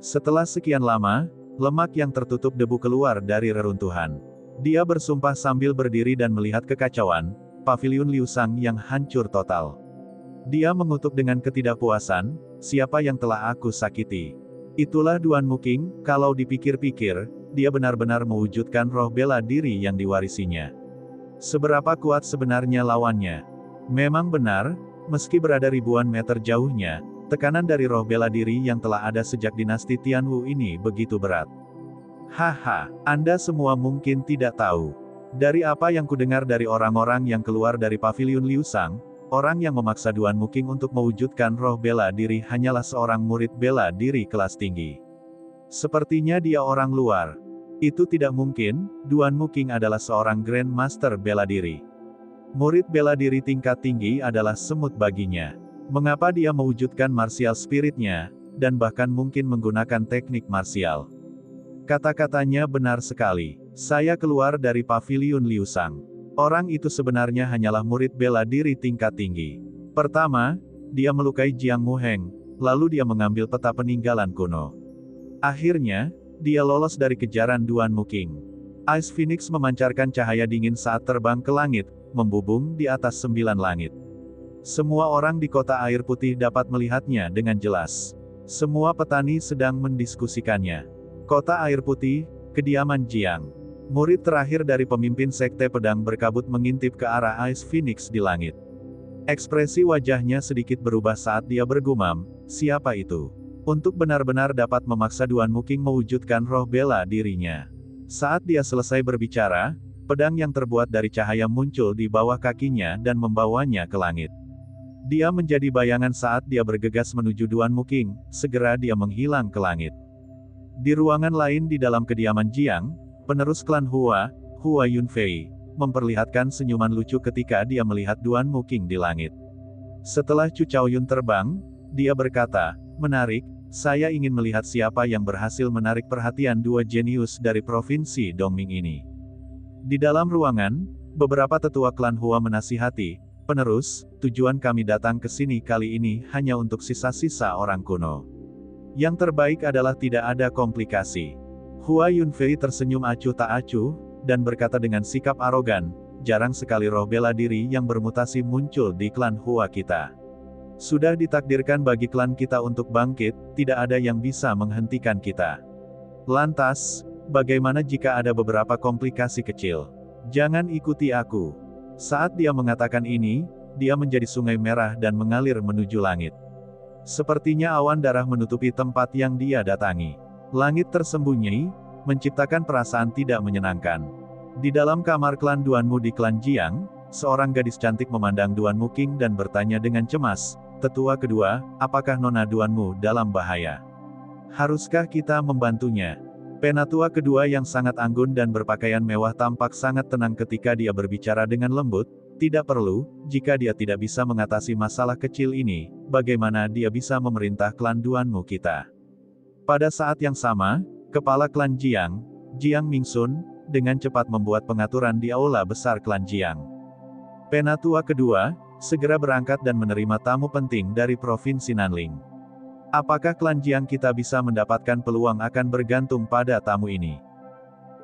Setelah sekian lama, lemak yang tertutup debu keluar dari reruntuhan. Dia bersumpah sambil berdiri dan melihat kekacauan, paviliun Liu Sang yang hancur total. Dia mengutuk dengan ketidakpuasan, siapa yang telah aku sakiti? Itulah Duan Muking, kalau dipikir-pikir, dia benar-benar mewujudkan roh bela diri yang diwarisinya. Seberapa kuat sebenarnya lawannya? Memang benar, meski berada ribuan meter jauhnya, tekanan dari roh bela diri yang telah ada sejak dinasti Tianwu ini begitu berat. Haha, Anda semua mungkin tidak tahu. Dari apa yang kudengar dari orang-orang yang keluar dari paviliun Liu Sang, orang yang memaksa Duan Muking untuk mewujudkan roh bela diri hanyalah seorang murid bela diri kelas tinggi. Sepertinya dia orang luar. Itu tidak mungkin, Duan Muking adalah seorang Grand Master bela diri. Murid bela diri tingkat tinggi adalah semut baginya. Mengapa dia mewujudkan martial spiritnya, dan bahkan mungkin menggunakan teknik martial? Kata-katanya benar sekali. Saya keluar dari paviliun Liu Sang. Orang itu sebenarnya hanyalah murid bela diri tingkat tinggi. Pertama, dia melukai Jiang Muheng, lalu dia mengambil peta peninggalan kuno. Akhirnya, dia lolos dari kejaran Duan Muking. Ice Phoenix memancarkan cahaya dingin saat terbang ke langit, membubung di atas 9 langit. Semua orang di kota air putih dapat melihatnya dengan jelas. Semua petani sedang mendiskusikannya. Kota air putih, kediaman Jiang. Murid terakhir dari pemimpin sekte pedang berkabut mengintip ke arah Ice Phoenix di langit. Ekspresi wajahnya sedikit berubah saat dia bergumam, siapa itu? Untuk benar-benar dapat memaksa Duan Muking mewujudkan roh bela dirinya. Saat dia selesai berbicara, pedang yang terbuat dari cahaya muncul di bawah kakinya dan membawanya ke langit. Dia menjadi bayangan saat dia bergegas menuju Duan Muking, segera dia menghilang ke langit. Di ruangan lain di dalam kediaman Jiang, penerus klan Hua, Hua Yunfei, memperlihatkan senyuman lucu ketika dia melihat Duan Muking di langit. Setelah Chu Chaoyun terbang, dia berkata, menarik, saya ingin melihat siapa yang berhasil menarik perhatian dua jenius dari provinsi Dongming ini. Di dalam ruangan, beberapa tetua klan Hua menasihati, penerus, tujuan kami datang ke sini kali ini hanya untuk sisa-sisa orang kuno. Yang terbaik adalah tidak ada komplikasi. Hua Yunfei tersenyum acuh tak acuh, dan berkata dengan sikap arogan, jarang sekali roh bela diri yang bermutasi muncul di klan Hua kita. Sudah ditakdirkan bagi klan kita untuk bangkit, tidak ada yang bisa menghentikan kita. Lantas, bagaimana jika ada beberapa komplikasi kecil? Jangan ikuti aku. Saat dia mengatakan ini, dia menjadi sungai merah dan mengalir menuju langit. Sepertinya awan darah menutupi tempat yang dia datangi. Langit tersembunyi, menciptakan perasaan tidak menyenangkan. Di dalam kamar klan Duanmu di klan Jiang, seorang gadis cantik memandang Duan Muking dan bertanya dengan cemas, tetua kedua, apakah nona Duanmu dalam bahaya? Haruskah kita membantunya? Penatua kedua yang sangat anggun dan berpakaian mewah tampak sangat tenang ketika dia berbicara dengan lembut. Tidak perlu, jika dia tidak bisa mengatasi masalah kecil ini, bagaimana dia bisa memerintah klan Duanmu kita? Pada saat yang sama, kepala klan Jiang, Jiang Mingsun, dengan cepat membuat pengaturan di aula besar klan Jiang. Penatua kedua, segera berangkat dan menerima tamu penting dari Provinsi Nanling. Apakah klan Jiang kita bisa mendapatkan peluang akan bergantung pada tamu ini?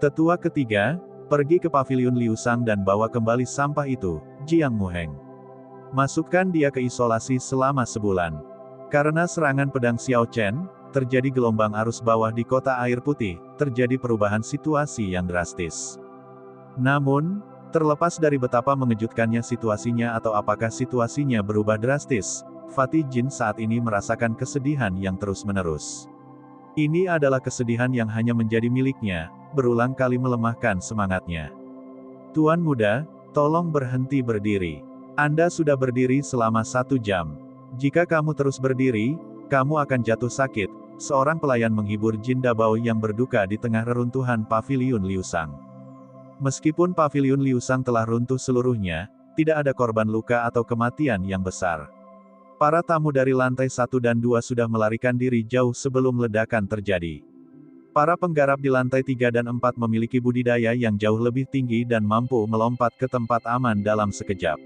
Tetua ketiga, pergi ke pavilion Liu Sang dan bawa kembali sampah itu, Jiang Muheng. Masukkan dia ke isolasi selama sebulan. Karena serangan pedang Xiao Chen, terjadi gelombang arus bawah di kota air putih, terjadi perubahan situasi yang drastis. Namun, terlepas dari betapa mengejutkannya situasinya atau apakah situasinya berubah drastis, Fatih Jin saat ini merasakan kesedihan yang terus-menerus. Ini adalah kesedihan yang hanya menjadi miliknya, berulang kali melemahkan semangatnya. Tuan muda, tolong berhenti berdiri. Anda sudah berdiri selama 1 jam. Jika kamu terus berdiri, kamu akan jatuh sakit. Seorang pelayan menghibur Jin Dabao yang berduka di tengah reruntuhan pavilion Liu Sang. Meskipun pavilion Liu Sang telah runtuh seluruhnya, tidak ada korban luka atau kematian yang besar. Para tamu dari lantai 1 dan 2 sudah melarikan diri jauh sebelum ledakan terjadi. Para penggarap di lantai 3 dan 4 memiliki budidaya yang jauh lebih tinggi dan mampu melompat ke tempat aman dalam sekejap.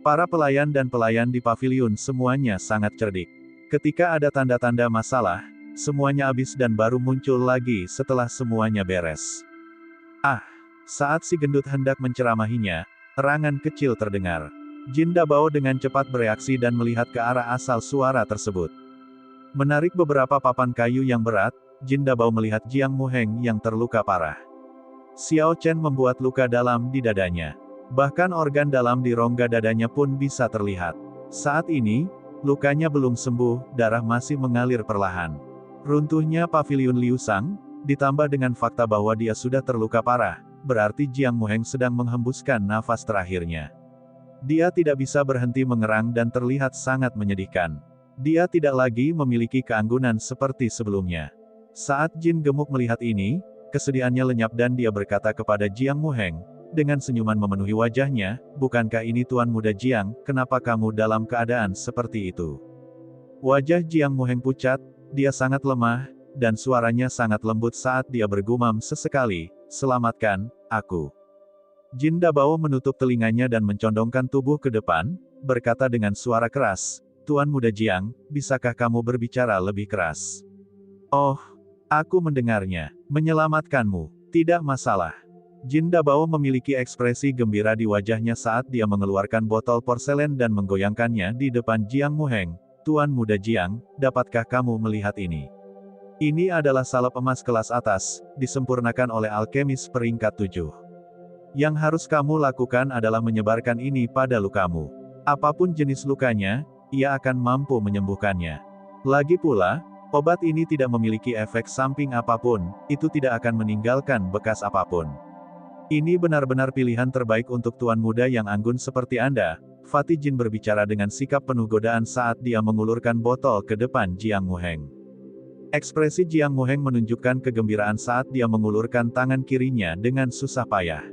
Para pelayan dan pelayan di pavilion semuanya sangat cerdik. Ketika ada tanda-tanda masalah, semuanya habis dan baru muncul lagi setelah semuanya beres. Saat si gendut hendak menceramahinya, erangan kecil terdengar. Jin Dabao dengan cepat bereaksi dan melihat ke arah asal suara tersebut. Menarik beberapa papan kayu yang berat, Jin Dabao melihat Jiang Muheng yang terluka parah. Xiao Chen membuat luka dalam di dadanya. Bahkan organ dalam di rongga dadanya pun bisa terlihat. Saat ini, lukanya belum sembuh, darah masih mengalir perlahan. Runtuhnya pavilion Liu Sang, ditambah dengan fakta bahwa dia sudah terluka parah, berarti Jiang Muheng sedang menghembuskan nafas terakhirnya. Dia tidak bisa berhenti mengerang dan terlihat sangat menyedihkan. Dia tidak lagi memiliki keanggunan seperti sebelumnya. Saat Jin gemuk melihat ini, kesedihannya lenyap dan dia berkata kepada Jiang Muheng, dengan senyuman memenuhi wajahnya, "Bukankah ini Tuan Muda Jiang, kenapa kamu dalam keadaan seperti itu?" Wajah Jiang Muheng pucat, dia sangat lemah, dan suaranya sangat lembut saat dia bergumam sesekali, "Selamatkan aku." Jin Dabao menutup telinganya dan mencondongkan tubuh ke depan, berkata dengan suara keras, "Tuan Muda Jiang, bisakah kamu berbicara lebih keras?" "Oh, aku mendengarnya. Menyelamatkanmu. Tidak masalah." Jin Dabao memiliki ekspresi gembira di wajahnya saat dia mengeluarkan botol porselen dan menggoyangkannya di depan Jiang Muheng. "Tuan Muda Jiang, dapatkah kamu melihat ini? Ini adalah salep emas kelas atas, disempurnakan oleh alkemis peringkat 7. Yang harus kamu lakukan adalah menyebarkan ini pada lukamu. Apapun jenis lukanya, ia akan mampu menyembuhkannya. Lagi pula, obat ini tidak memiliki efek samping apapun, itu tidak akan meninggalkan bekas apapun. Ini benar-benar pilihan terbaik untuk tuan muda yang anggun seperti Anda." Fatih Jin berbicara dengan sikap penuh godaan saat dia mengulurkan botol ke depan Jiang Muheng. Ekspresi Jiang Muheng menunjukkan kegembiraan saat dia mengulurkan tangan kirinya dengan susah payah.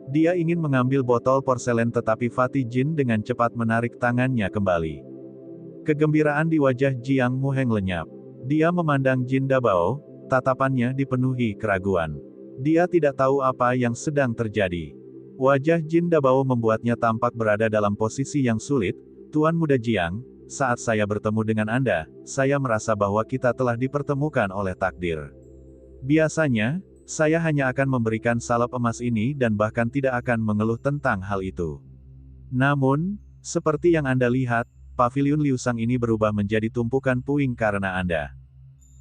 Dia ingin mengambil botol porselen tetapi Fatih Jin dengan cepat menarik tangannya kembali. Kegembiraan di wajah Jiang Muheng lenyap. Dia memandang Jin Dabao, tatapannya dipenuhi keraguan. Dia tidak tahu apa yang sedang terjadi. Wajah Jin Dabao membuatnya tampak berada dalam posisi yang sulit. "Tuan Muda Jiang, saat saya bertemu dengan Anda, saya merasa bahwa kita telah dipertemukan oleh takdir. Biasanya, saya hanya akan memberikan salep emas ini dan bahkan tidak akan mengeluh tentang hal itu. Namun, seperti yang Anda lihat, pavilion Liu Sang ini berubah menjadi tumpukan puing karena Anda.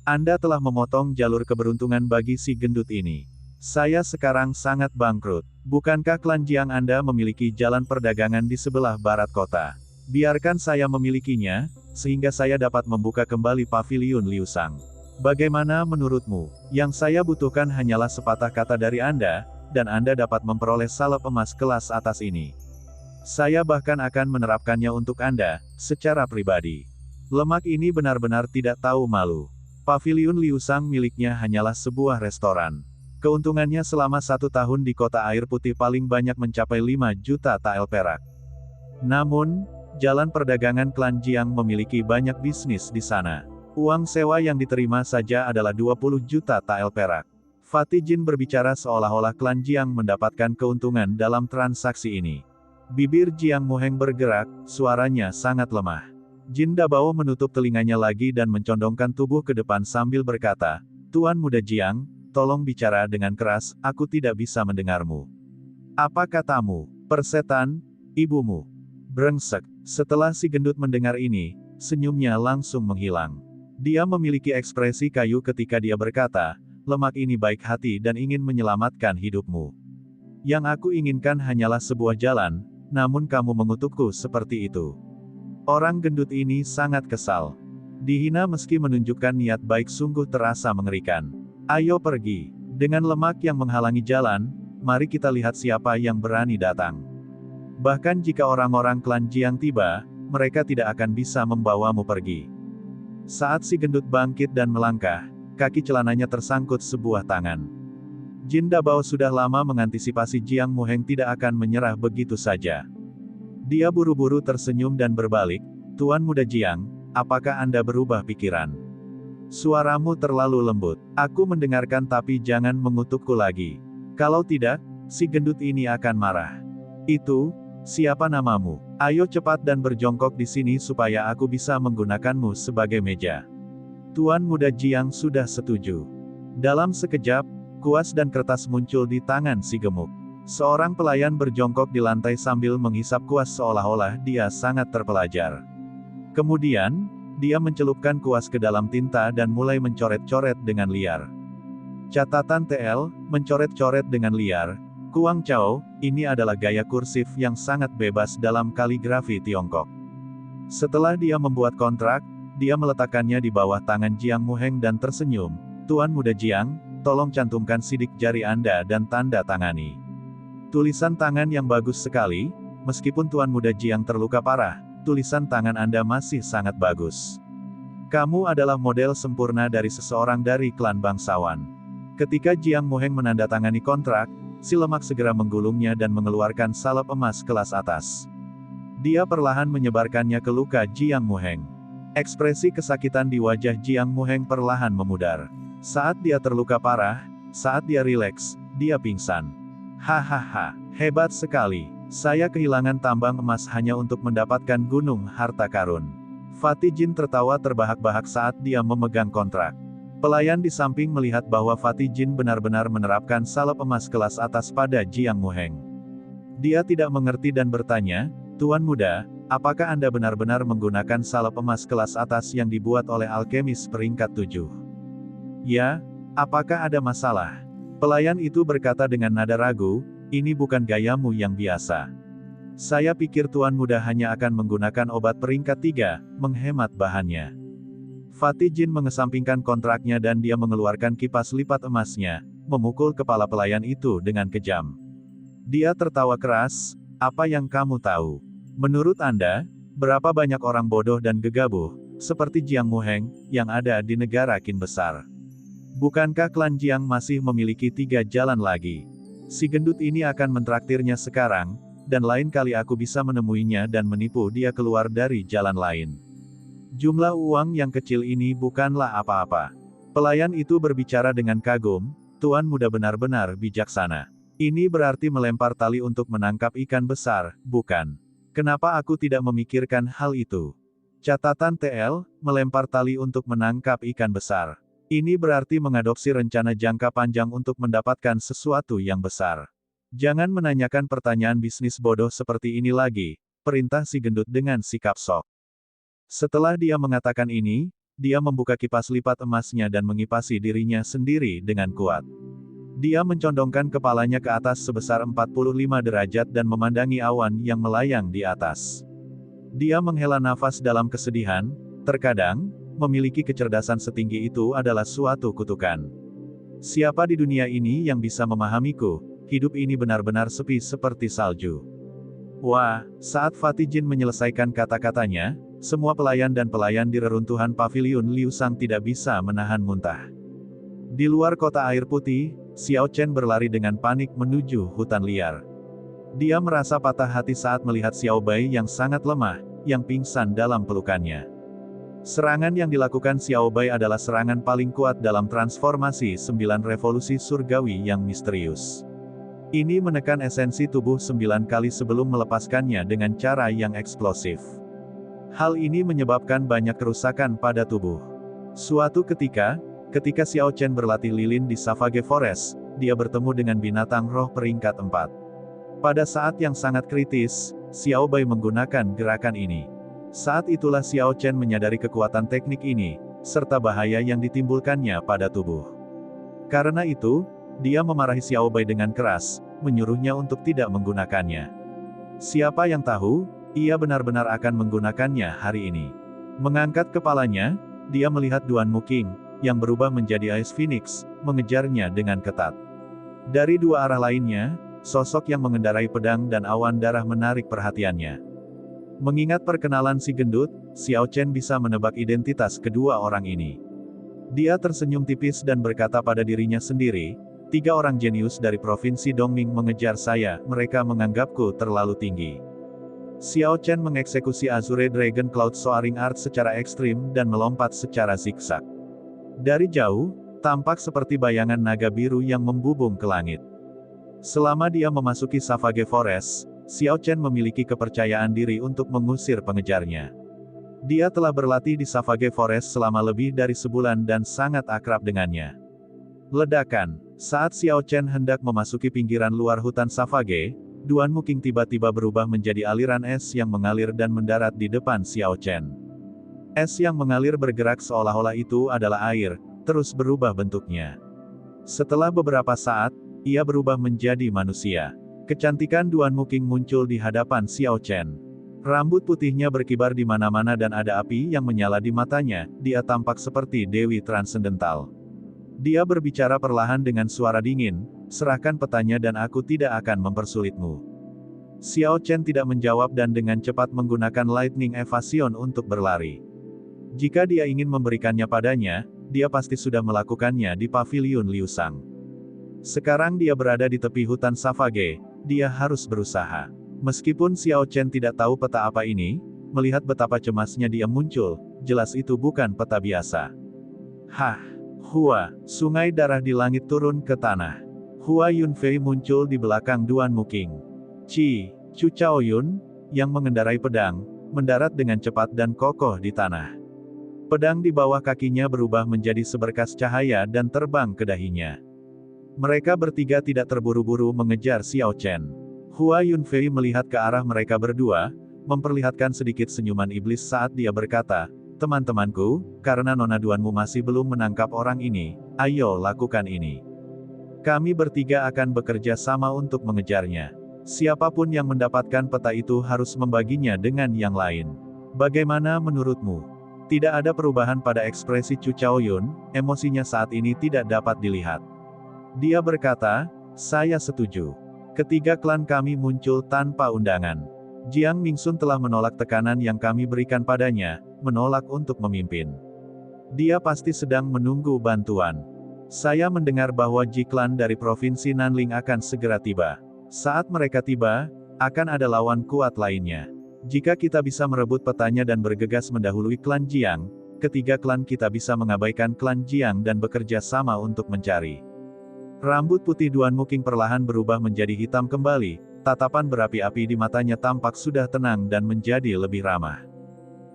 Anda telah memotong jalur keberuntungan bagi si gendut ini. Saya sekarang sangat bangkrut. Bukankah klan Jiang Anda memiliki jalan perdagangan di sebelah barat kota? Biarkan saya memilikinya, sehingga saya dapat membuka kembali pavilion Liu Sang. Bagaimana menurutmu? Yang saya butuhkan hanyalah sepatah kata dari Anda, dan Anda dapat memperoleh salep emas kelas atas ini. Saya bahkan akan menerapkannya untuk Anda, secara pribadi." Lemak ini benar-benar tidak tahu malu. Paviliun Liusang miliknya hanyalah sebuah restoran. Keuntungannya selama 1 tahun di kota air putih paling banyak mencapai 5 juta tael perak. Namun, jalan perdagangan klan Jiang memiliki banyak bisnis di sana. Uang sewa yang diterima saja adalah 20 juta tael perak. Fatih Jin berbicara seolah-olah klan Jiang mendapatkan keuntungan dalam transaksi ini. Bibir Jiang Muheng bergerak, suaranya sangat lemah. Jin Dabao menutup telinganya lagi dan mencondongkan tubuh ke depan sambil berkata, "Tuan Muda Jiang, tolong bicara dengan keras, aku tidak bisa mendengarmu." "Apa katamu? Persetan, ibumu." Brengsek. Setelah si gendut mendengar ini, senyumnya langsung menghilang. Dia memiliki ekspresi kayu ketika dia berkata, "Lemak ini baik hati dan ingin menyelamatkan hidupmu. Yang aku inginkan hanyalah sebuah jalan, namun kamu mengutukku seperti itu." Orang gendut ini sangat kesal. Dihina meski menunjukkan niat baik sungguh terasa mengerikan. "Ayo pergi. Dengan lemak yang menghalangi jalan, mari kita lihat siapa yang berani datang. Bahkan jika orang-orang klan Jiang tiba, mereka tidak akan bisa membawamu pergi." Saat si gendut bangkit dan melangkah, kaki celananya tersangkut sebuah tangan. Jin Dabao sudah lama mengantisipasi Jiang Muheng tidak akan menyerah begitu saja. Dia buru-buru tersenyum dan berbalik, "Tuan Muda Jiang, apakah Anda berubah pikiran? Suaramu terlalu lembut. Aku mendengarkan tapi jangan mengutukku lagi. Kalau tidak, si gendut ini akan marah." "Itu, siapa namamu? Ayo cepat dan berjongkok di sini supaya aku bisa menggunakanmu sebagai meja." Tuan Muda Jiang sudah setuju. Dalam sekejap, kuas dan kertas muncul di tangan si gemuk. Seorang pelayan berjongkok di lantai sambil menghisap kuas seolah-olah dia sangat terpelajar. Kemudian, dia mencelupkan kuas ke dalam tinta dan mulai mencoret-coret dengan liar. Catatan TL, mencoret-coret dengan liar. Kuang Chao, ini adalah gaya kursif yang sangat bebas dalam kaligrafi Tiongkok. Setelah dia membuat kontrak, dia meletakkannya di bawah tangan Jiang Muheng dan tersenyum. "Tuan Muda Jiang, tolong cantumkan sidik jari Anda dan tanda tangani." Tulisan tangan yang bagus sekali, meskipun Tuan Muda Jiang terluka parah, tulisan tangan Anda masih sangat bagus. Kamu adalah model sempurna dari seseorang dari klan bangsawan. Ketika Jiang Muheng menandatangani kontrak, si lemak segera menggulungnya dan mengeluarkan salep emas kelas atas. Dia perlahan menyebarkannya ke luka Jiang Muheng. Ekspresi kesakitan di wajah Jiang Muheng perlahan memudar. Saat dia terluka parah, saat dia rileks, dia pingsan. "Hahaha, hebat sekali. Saya kehilangan tambang emas hanya untuk mendapatkan gunung harta karun." Fatih Jin tertawa terbahak-bahak saat dia memegang kontrak. Pelayan di samping melihat bahwa Fatih Jin benar-benar menerapkan salep emas kelas atas pada Jiang Muheng. Dia tidak mengerti dan bertanya, "Tuan Muda, apakah Anda benar-benar menggunakan salep emas kelas atas yang dibuat oleh alkemis peringkat 7? Ya, apakah ada masalah?" Pelayan itu berkata dengan nada ragu, "Ini bukan gayamu yang biasa. Saya pikir Tuan Muda hanya akan menggunakan obat peringkat 3, menghemat bahannya." Fatih Jin mengesampingkan kontraknya dan dia mengeluarkan kipas lipat emasnya, memukul kepala pelayan itu dengan kejam. Dia tertawa keras, "Apa yang kamu tahu? Menurut Anda, berapa banyak orang bodoh dan gegabah, seperti Jiang Muheng, yang ada di negara Qin besar? Bukankah klan Jiang masih memiliki 3 jalan lagi? Si gendut ini akan mentraktirnya sekarang, dan lain kali aku bisa menemuinya dan menipu dia keluar dari jalan lain. Jumlah uang yang kecil ini bukanlah apa-apa." Pelayan itu berbicara dengan kagum, "Tuan Muda benar-benar bijaksana. Ini berarti melempar tali untuk menangkap ikan besar, bukan? Kenapa aku tidak memikirkan hal itu?" Catatan TL, melempar tali untuk menangkap ikan besar. Ini berarti mengadopsi rencana jangka panjang untuk mendapatkan sesuatu yang besar. "Jangan menanyakan pertanyaan bisnis bodoh seperti ini lagi," perintah si gendut dengan sikap sok. Setelah dia mengatakan ini, dia membuka kipas lipat emasnya dan mengipasi dirinya sendiri dengan kuat. Dia mencondongkan kepalanya ke atas sebesar 45 derajat dan memandangi awan yang melayang di atas. Dia menghela nafas dalam kesedihan. Terkadang, memiliki kecerdasan setinggi itu adalah suatu kutukan. Siapa di dunia ini yang bisa memahamiku? Hidup ini benar-benar sepi seperti salju. Wah, saat Fatih Jin menyelesaikan kata-katanya, semua pelayan dan pelayan di reruntuhan paviliun Liu Sang tidak bisa menahan muntah. Di luar kota air putih, Xiao Chen berlari dengan panik menuju hutan liar. Dia merasa patah hati saat melihat Xiao Bai yang sangat lemah, yang pingsan dalam pelukannya. Serangan yang dilakukan Xiao Bai adalah serangan paling kuat dalam transformasi 9 revolusi surgawi yang misterius. Ini menekan esensi tubuh 9 kali sebelum melepaskannya dengan cara yang eksplosif. Hal ini menyebabkan banyak kerusakan pada tubuh. Suatu ketika Xiao Chen berlatih lilin di Savage Forest, dia bertemu dengan binatang roh peringkat 4. Pada saat yang sangat kritis, Xiao Bai menggunakan gerakan ini. Saat itulah Xiao Chen menyadari kekuatan teknik ini, serta bahaya yang ditimbulkannya pada tubuh. Karena itu, dia memarahi Xiao Bai dengan keras, menyuruhnya untuk tidak menggunakannya. Siapa yang tahu, ia benar-benar akan menggunakannya hari ini. Mengangkat kepalanya, dia melihat Duan Muking, yang berubah menjadi Ice Phoenix, mengejarnya dengan ketat. Dari dua arah lainnya, sosok yang mengendarai pedang dan awan darah menarik perhatiannya. Mengingat perkenalan si gendut, Xiao Chen bisa menebak identitas kedua orang ini. Dia tersenyum tipis dan berkata pada dirinya sendiri, 3 orang jenius dari provinsi Dongming mengejar saya, mereka menganggapku terlalu tinggi. Xiao Chen mengeksekusi Azure Dragon Cloud Soaring Art secara ekstrim dan melompat secara zigzag. Dari jauh, tampak seperti bayangan naga biru yang membubung ke langit. Selama dia memasuki Savage Forest, Xiao Chen memiliki kepercayaan diri untuk mengusir pengejarnya. Dia telah berlatih di Savage Forest selama lebih dari sebulan dan sangat akrab dengannya. Ledakan. Saat Xiao Chen hendak memasuki pinggiran luar hutan Savage, Duan Muking tiba-tiba berubah menjadi aliran es yang mengalir dan mendarat di depan Xiao Chen. Es yang mengalir bergerak seolah-olah itu adalah air, terus berubah bentuknya. Setelah beberapa saat, ia berubah menjadi manusia. Kecantikan Duan Muking muncul di hadapan Xiao Chen. Rambut putihnya berkibar di mana-mana dan ada api yang menyala di matanya, dia tampak seperti Dewi Transendental. Dia berbicara perlahan dengan suara dingin, serahkan petanya dan aku tidak akan mempersulitmu. Xiao Chen tidak menjawab dan dengan cepat menggunakan Lightning Evasion untuk berlari. Jika dia ingin memberikannya padanya, dia pasti sudah melakukannya di paviliun Liu Sang. Sekarang dia berada di tepi hutan Savage, dia harus berusaha. Meskipun Xiao Chen tidak tahu peta apa ini, melihat betapa cemasnya dia muncul, jelas itu bukan peta biasa. Hah! Hua, sungai darah di langit turun ke tanah. Hua Yunfei muncul di belakang Duan Muking. Chu Chaoyun, yang mengendarai pedang, mendarat dengan cepat dan kokoh di tanah. Pedang di bawah kakinya berubah menjadi seberkas cahaya dan terbang ke dahinya. Mereka bertiga tidak terburu-buru mengejar Xiao Chen. Hua Yunfei melihat ke arah mereka berdua, memperlihatkan sedikit senyuman iblis saat dia berkata, teman-temanku, karena Nona Duanmu masih belum menangkap orang ini, ayo lakukan ini. Kami bertiga akan bekerja sama untuk mengejarnya. Siapapun yang mendapatkan peta itu harus membaginya dengan yang lain. Bagaimana menurutmu? Tidak ada perubahan pada ekspresi Chu Chaoyun, emosinya saat ini tidak dapat dilihat. Dia berkata, saya setuju. Ketiga klan kami muncul tanpa undangan. Jiang Mingsun telah menolak tekanan yang kami berikan padanya, menolak untuk memimpin. Dia pasti sedang menunggu bantuan. Saya mendengar bahwa Ji Klan dari Provinsi Nanling akan segera tiba. Saat mereka tiba, akan ada lawan kuat lainnya. Jika kita bisa merebut petanya dan bergegas mendahului klan Jiang, ketiga klan kita bisa mengabaikan klan Jiang dan bekerja sama untuk mencari. Rambut putih Duan Muking perlahan berubah menjadi hitam kembali, tatapan berapi-api di matanya tampak sudah tenang dan menjadi lebih ramah.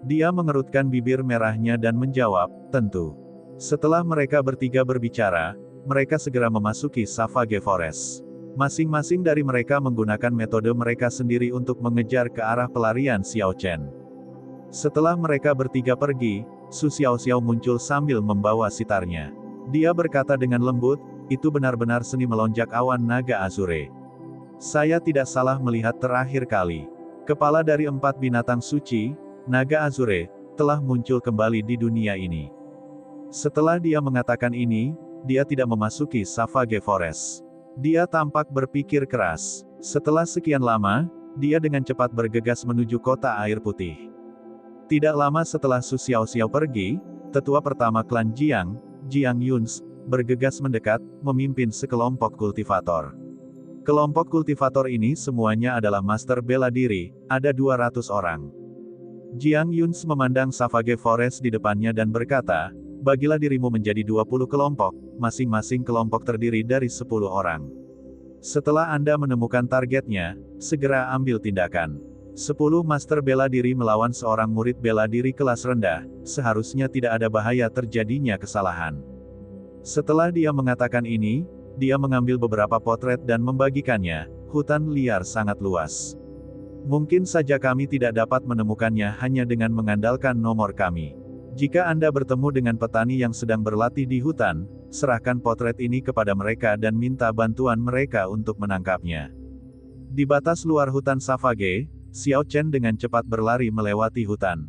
Dia mengerutkan bibir merahnya dan menjawab, tentu. Setelah mereka bertiga berbicara, mereka segera memasuki Savage Forest. Masing-masing dari mereka menggunakan metode mereka sendiri untuk mengejar ke arah pelarian Xiao Chen. Setelah mereka bertiga pergi, Su Xiaoxiao muncul sambil membawa sitarnya. Dia berkata dengan lembut, itu benar-benar seni melonjak awan naga Azure. Saya tidak salah melihat terakhir kali. Kepala dari 4 binatang suci, naga Azure, telah muncul kembali di dunia ini. Setelah dia mengatakan ini, dia tidak memasuki Savage Forest. Dia tampak berpikir keras. Setelah sekian lama, dia dengan cepat bergegas menuju kota air putih. Tidak lama setelah Su Xiaoxiao pergi, tetua pertama klan Jiang, Jiang Yuns, bergegas mendekat, memimpin sekelompok kultivator. Kelompok kultivator ini semuanya adalah master bela diri, ada 200 orang. Jiang Yuns memandang Savage Forest di depannya dan berkata, bagilah dirimu menjadi 20 kelompok, masing-masing kelompok terdiri dari 10 orang. Setelah Anda menemukan targetnya, segera ambil tindakan. 10 master bela diri melawan seorang murid bela diri kelas rendah, seharusnya tidak ada bahaya terjadinya kesalahan. Setelah dia mengatakan ini, dia mengambil beberapa potret dan membagikannya. Hutan liar sangat luas. Mungkin saja kami tidak dapat menemukannya hanya dengan mengandalkan nomor kami. Jika Anda bertemu dengan petani yang sedang berlatih di hutan, serahkan potret ini kepada mereka dan minta bantuan mereka untuk menangkapnya. Di batas luar hutan Savage, Xiao Chen dengan cepat berlari melewati hutan.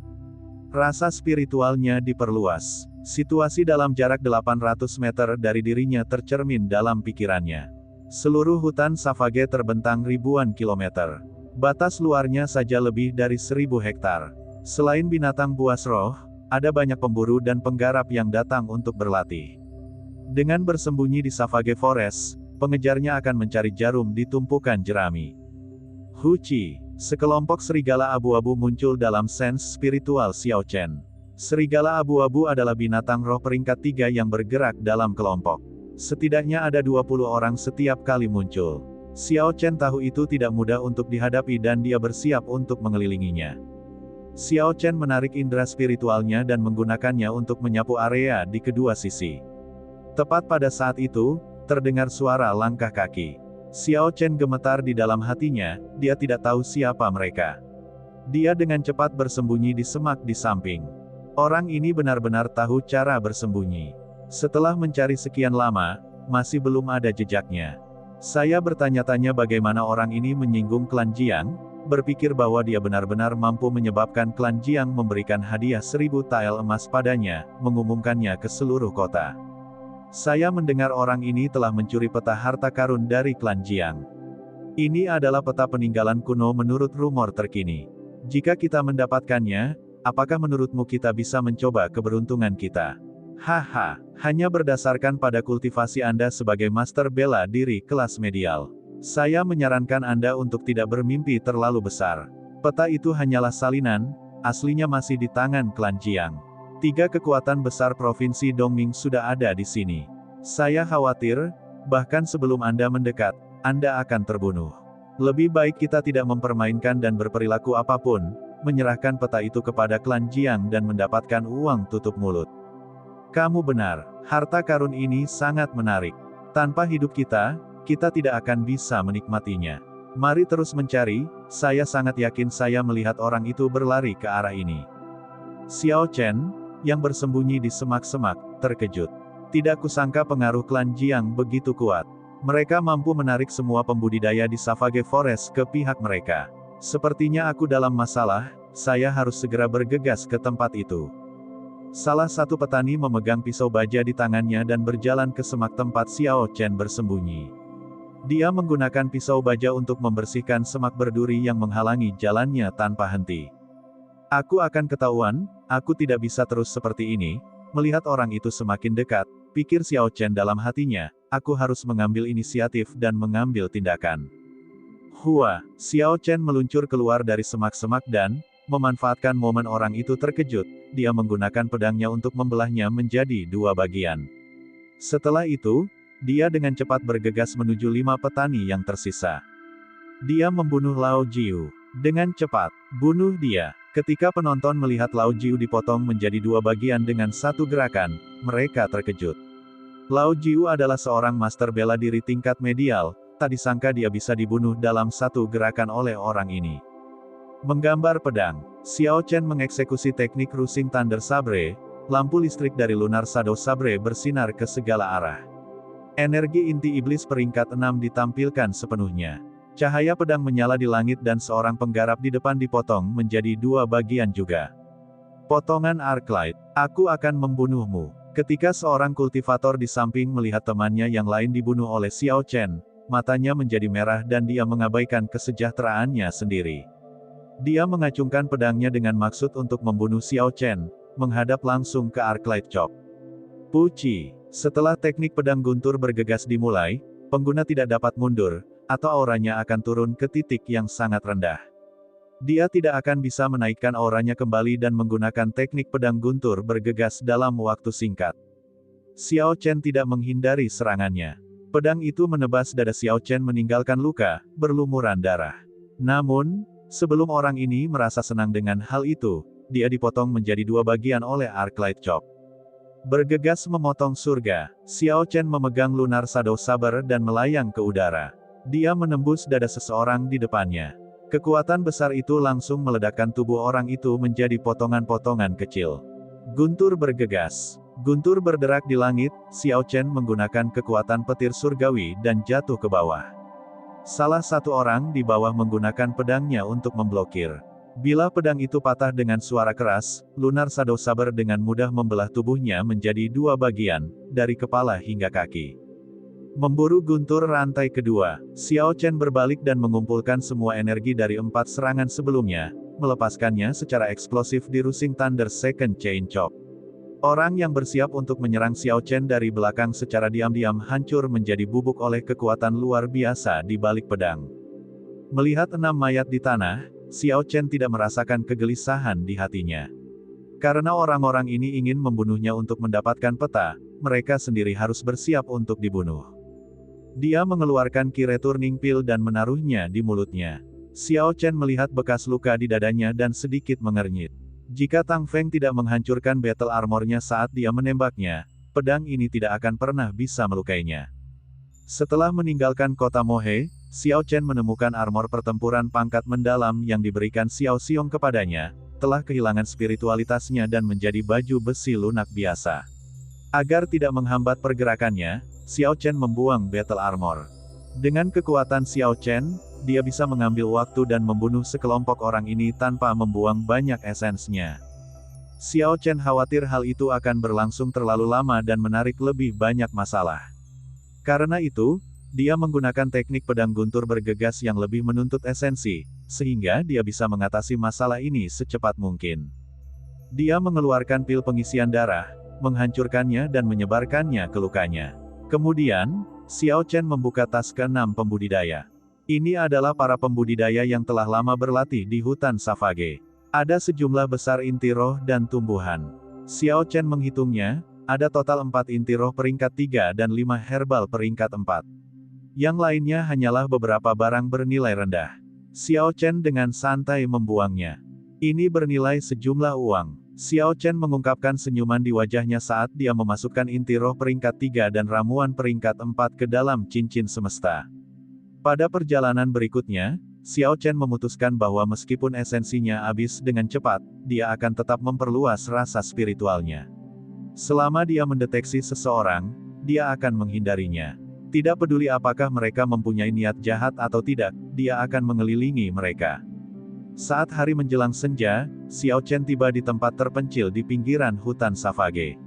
Rasa spiritualnya diperluas. Situasi dalam jarak 800 meter dari dirinya tercermin dalam pikirannya. Seluruh hutan Savage terbentang ribuan kilometer. Batas luarnya saja lebih dari 1000 hektar. Selain binatang buas roh, ada banyak pemburu dan penggarap yang datang untuk berlatih. Dengan bersembunyi di Savage Forest, pengejarnya akan mencari jarum di tumpukan jerami. Huci, sekelompok serigala abu-abu muncul dalam sense spiritual Xiao Chen. Serigala abu-abu adalah binatang roh peringkat 3 yang bergerak dalam kelompok. Setidaknya ada 20 orang setiap kali muncul. Xiao Chen tahu itu tidak mudah untuk dihadapi dan dia bersiap untuk mengelilinginya. Xiao Chen menarik indera spiritualnya dan menggunakannya untuk menyapu area di kedua sisi. Tepat pada saat itu, terdengar suara langkah kaki. Xiao Chen gemetar di dalam hatinya, dia tidak tahu siapa mereka. Dia dengan cepat bersembunyi di semak di samping. Orang ini benar-benar tahu cara bersembunyi. Setelah mencari sekian lama, masih belum ada jejaknya. Saya bertanya-tanya bagaimana orang ini menyinggung klan Jiang, berpikir bahwa dia benar-benar mampu menyebabkan klan Jiang memberikan hadiah 1000 tael emas padanya, mengumumkannya ke seluruh kota. Saya mendengar orang ini telah mencuri peta harta karun dari klan Jiang. Ini adalah peta peninggalan kuno menurut rumor terkini. Jika kita mendapatkannya, apakah menurutmu kita bisa mencoba keberuntungan kita? Haha, hanya berdasarkan pada kultivasi Anda sebagai master bela diri kelas medial. Saya menyarankan Anda untuk tidak bermimpi terlalu besar. Peta itu hanyalah salinan, aslinya masih di tangan klan Jiang. 3 kekuatan besar provinsi Dongming sudah ada di sini. Saya khawatir, bahkan sebelum Anda mendekat, Anda akan terbunuh. Lebih baik kita tidak mempermainkan dan berperilaku apapun, menyerahkan peta itu kepada klan Jiang dan mendapatkan uang tutup mulut. Kamu benar, harta karun ini sangat menarik. Tanpa hidup kita tidak akan bisa menikmatinya. Mari terus mencari, saya sangat yakin saya melihat orang itu berlari ke arah ini. Xiao Chen, yang bersembunyi di semak-semak, terkejut. Tidak kusangka pengaruh klan Jiang begitu kuat. Mereka mampu menarik semua pembudidaya di Savage Forest ke pihak mereka. Sepertinya aku dalam masalah, saya harus segera bergegas ke tempat itu. Salah satu petani memegang pisau baja di tangannya dan berjalan ke semak tempat Xiao Chen bersembunyi. Dia menggunakan pisau baja untuk membersihkan semak berduri yang menghalangi jalannya tanpa henti. Aku akan ketahuan, aku tidak bisa terus seperti ini. Melihat orang itu semakin dekat, pikir Xiao Chen dalam hatinya, aku harus mengambil inisiatif dan mengambil tindakan. Hua, Xiao Chen meluncur keluar dari semak-semak dan, memanfaatkan momen orang itu terkejut, dia menggunakan pedangnya untuk membelahnya menjadi 2 bagian. Setelah itu, dia dengan cepat bergegas menuju 5 petani yang tersisa. Dia membunuh Lao Jiu. Dengan cepat, bunuh dia. Ketika penonton melihat Lao Jiu dipotong menjadi 2 bagian dengan 1 gerakan, mereka terkejut. Lao Jiu adalah seorang master bela diri tingkat medial, tak disangka dia bisa dibunuh dalam 1 gerakan oleh orang ini. Menggambar pedang, Xiao Chen mengeksekusi teknik Rusing Thunder Sabre, lampu listrik dari Lunar Shadow Sabre bersinar ke segala arah. Energi inti iblis peringkat 6 ditampilkan sepenuhnya. Cahaya pedang menyala di langit dan seorang penggarap di depan dipotong menjadi 2 bagian juga. Potongan Arclight, aku akan membunuhmu. Ketika seorang kultivator di samping melihat temannya yang lain dibunuh oleh Xiao Chen, matanya menjadi merah dan dia mengabaikan kesejahteraannya sendiri. Dia mengacungkan pedangnya dengan maksud untuk membunuh Xiao Chen, menghadap langsung ke Arclight Chop. Puci. Setelah teknik pedang guntur bergegas dimulai, pengguna tidak dapat mundur, atau auranya akan turun ke titik yang sangat rendah. Dia tidak akan bisa menaikkan auranya kembali dan menggunakan teknik pedang guntur bergegas dalam waktu singkat. Xiao Chen tidak menghindari serangannya. Pedang itu menebas dada Xiao Chen meninggalkan luka, berlumuran darah. Namun, sebelum orang ini merasa senang dengan hal itu, dia dipotong menjadi dua bagian oleh Arclight Chop. Bergegas memotong surga, Xiao Chen memegang lunar Shadow Saber dan melayang ke udara. Dia menembus dada seseorang di depannya. Kekuatan besar itu langsung meledakkan tubuh orang itu menjadi potongan-potongan kecil. Guntur bergegas. Guntur berderak di langit, Xiao Chen menggunakan kekuatan petir surgawi dan jatuh ke bawah. Salah satu orang di bawah menggunakan pedangnya untuk memblokir. Bila pedang itu patah dengan suara keras, lunar Shadow Saber dengan mudah membelah tubuhnya menjadi dua bagian, dari kepala hingga kaki. Memburu guntur rantai kedua, Xiao Chen berbalik dan mengumpulkan semua energi dari 4 serangan sebelumnya, melepaskannya secara eksplosif di Rushing Thunder Second Chain Chop. Orang yang bersiap untuk menyerang Xiao Chen dari belakang secara diam-diam hancur menjadi bubuk oleh kekuatan luar biasa di balik pedang. Melihat 6 mayat di tanah, Xiao Chen tidak merasakan kegelisahan di hatinya. Karena orang-orang ini ingin membunuhnya untuk mendapatkan peta, mereka sendiri harus bersiap untuk dibunuh. Dia mengeluarkan Ki Returning Peel dan menaruhnya di mulutnya. Xiao Chen melihat bekas luka di dadanya dan sedikit mengernyit. Jika Tang Feng tidak menghancurkan battle armornya saat dia menembaknya, pedang ini tidak akan pernah bisa melukainya. Setelah meninggalkan kota Mohe, Xiao Chen menemukan armor pertempuran pangkat mendalam yang diberikan Xiao Xiong kepadanya, telah kehilangan spiritualitasnya dan menjadi baju besi lunak biasa. Agar tidak menghambat pergerakannya, Xiao Chen membuang battle armor. Dengan kekuatan Xiao Chen, dia bisa mengambil waktu dan membunuh sekelompok orang ini tanpa membuang banyak esensnya. Xiao Chen khawatir hal itu akan berlangsung terlalu lama dan menarik lebih banyak masalah. Karena itu, dia menggunakan teknik pedang guntur bergegas yang lebih menuntut esensi, sehingga dia bisa mengatasi masalah ini secepat mungkin. Dia mengeluarkan pil pengisian darah, menghancurkannya dan menyebarkannya ke lukanya. Kemudian, Xiao Chen membuka tas ke-6 pembudidaya. Ini adalah para pembudidaya yang telah lama berlatih di hutan Savage. Ada sejumlah besar inti roh dan tumbuhan. Xiao Chen menghitungnya, ada total 4 inti roh peringkat 3 dan 5 herbal peringkat 4. Yang lainnya hanyalah beberapa barang bernilai rendah. Xiao Chen dengan santai membuangnya. Ini bernilai sejumlah uang. Xiao Chen mengungkapkan senyuman di wajahnya saat dia memasukkan inti roh peringkat 3 dan ramuan peringkat 4 ke dalam cincin semesta. Pada perjalanan berikutnya, Xiao Chen memutuskan bahwa meskipun esensinya habis dengan cepat, dia akan tetap memperluas rasa spiritualnya. Selama dia mendeteksi seseorang, dia akan menghindarinya. Tidak peduli apakah mereka mempunyai niat jahat atau tidak, dia akan mengelilingi mereka. Saat hari menjelang senja, Xiao Chen tiba di tempat terpencil di pinggiran hutan Savage.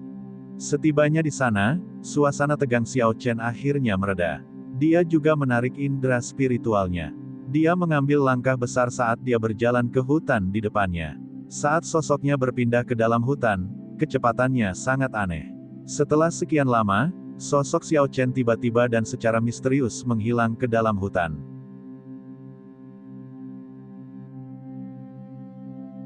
Setibanya di sana, suasana tegang Xiao Chen akhirnya mereda. Dia juga menarik indera spiritualnya. Dia mengambil langkah besar saat dia berjalan ke hutan di depannya. Saat sosoknya berpindah ke dalam hutan, kecepatannya sangat aneh. Setelah sekian lama, sosok Xiao Chen tiba-tiba dan secara misterius menghilang ke dalam hutan.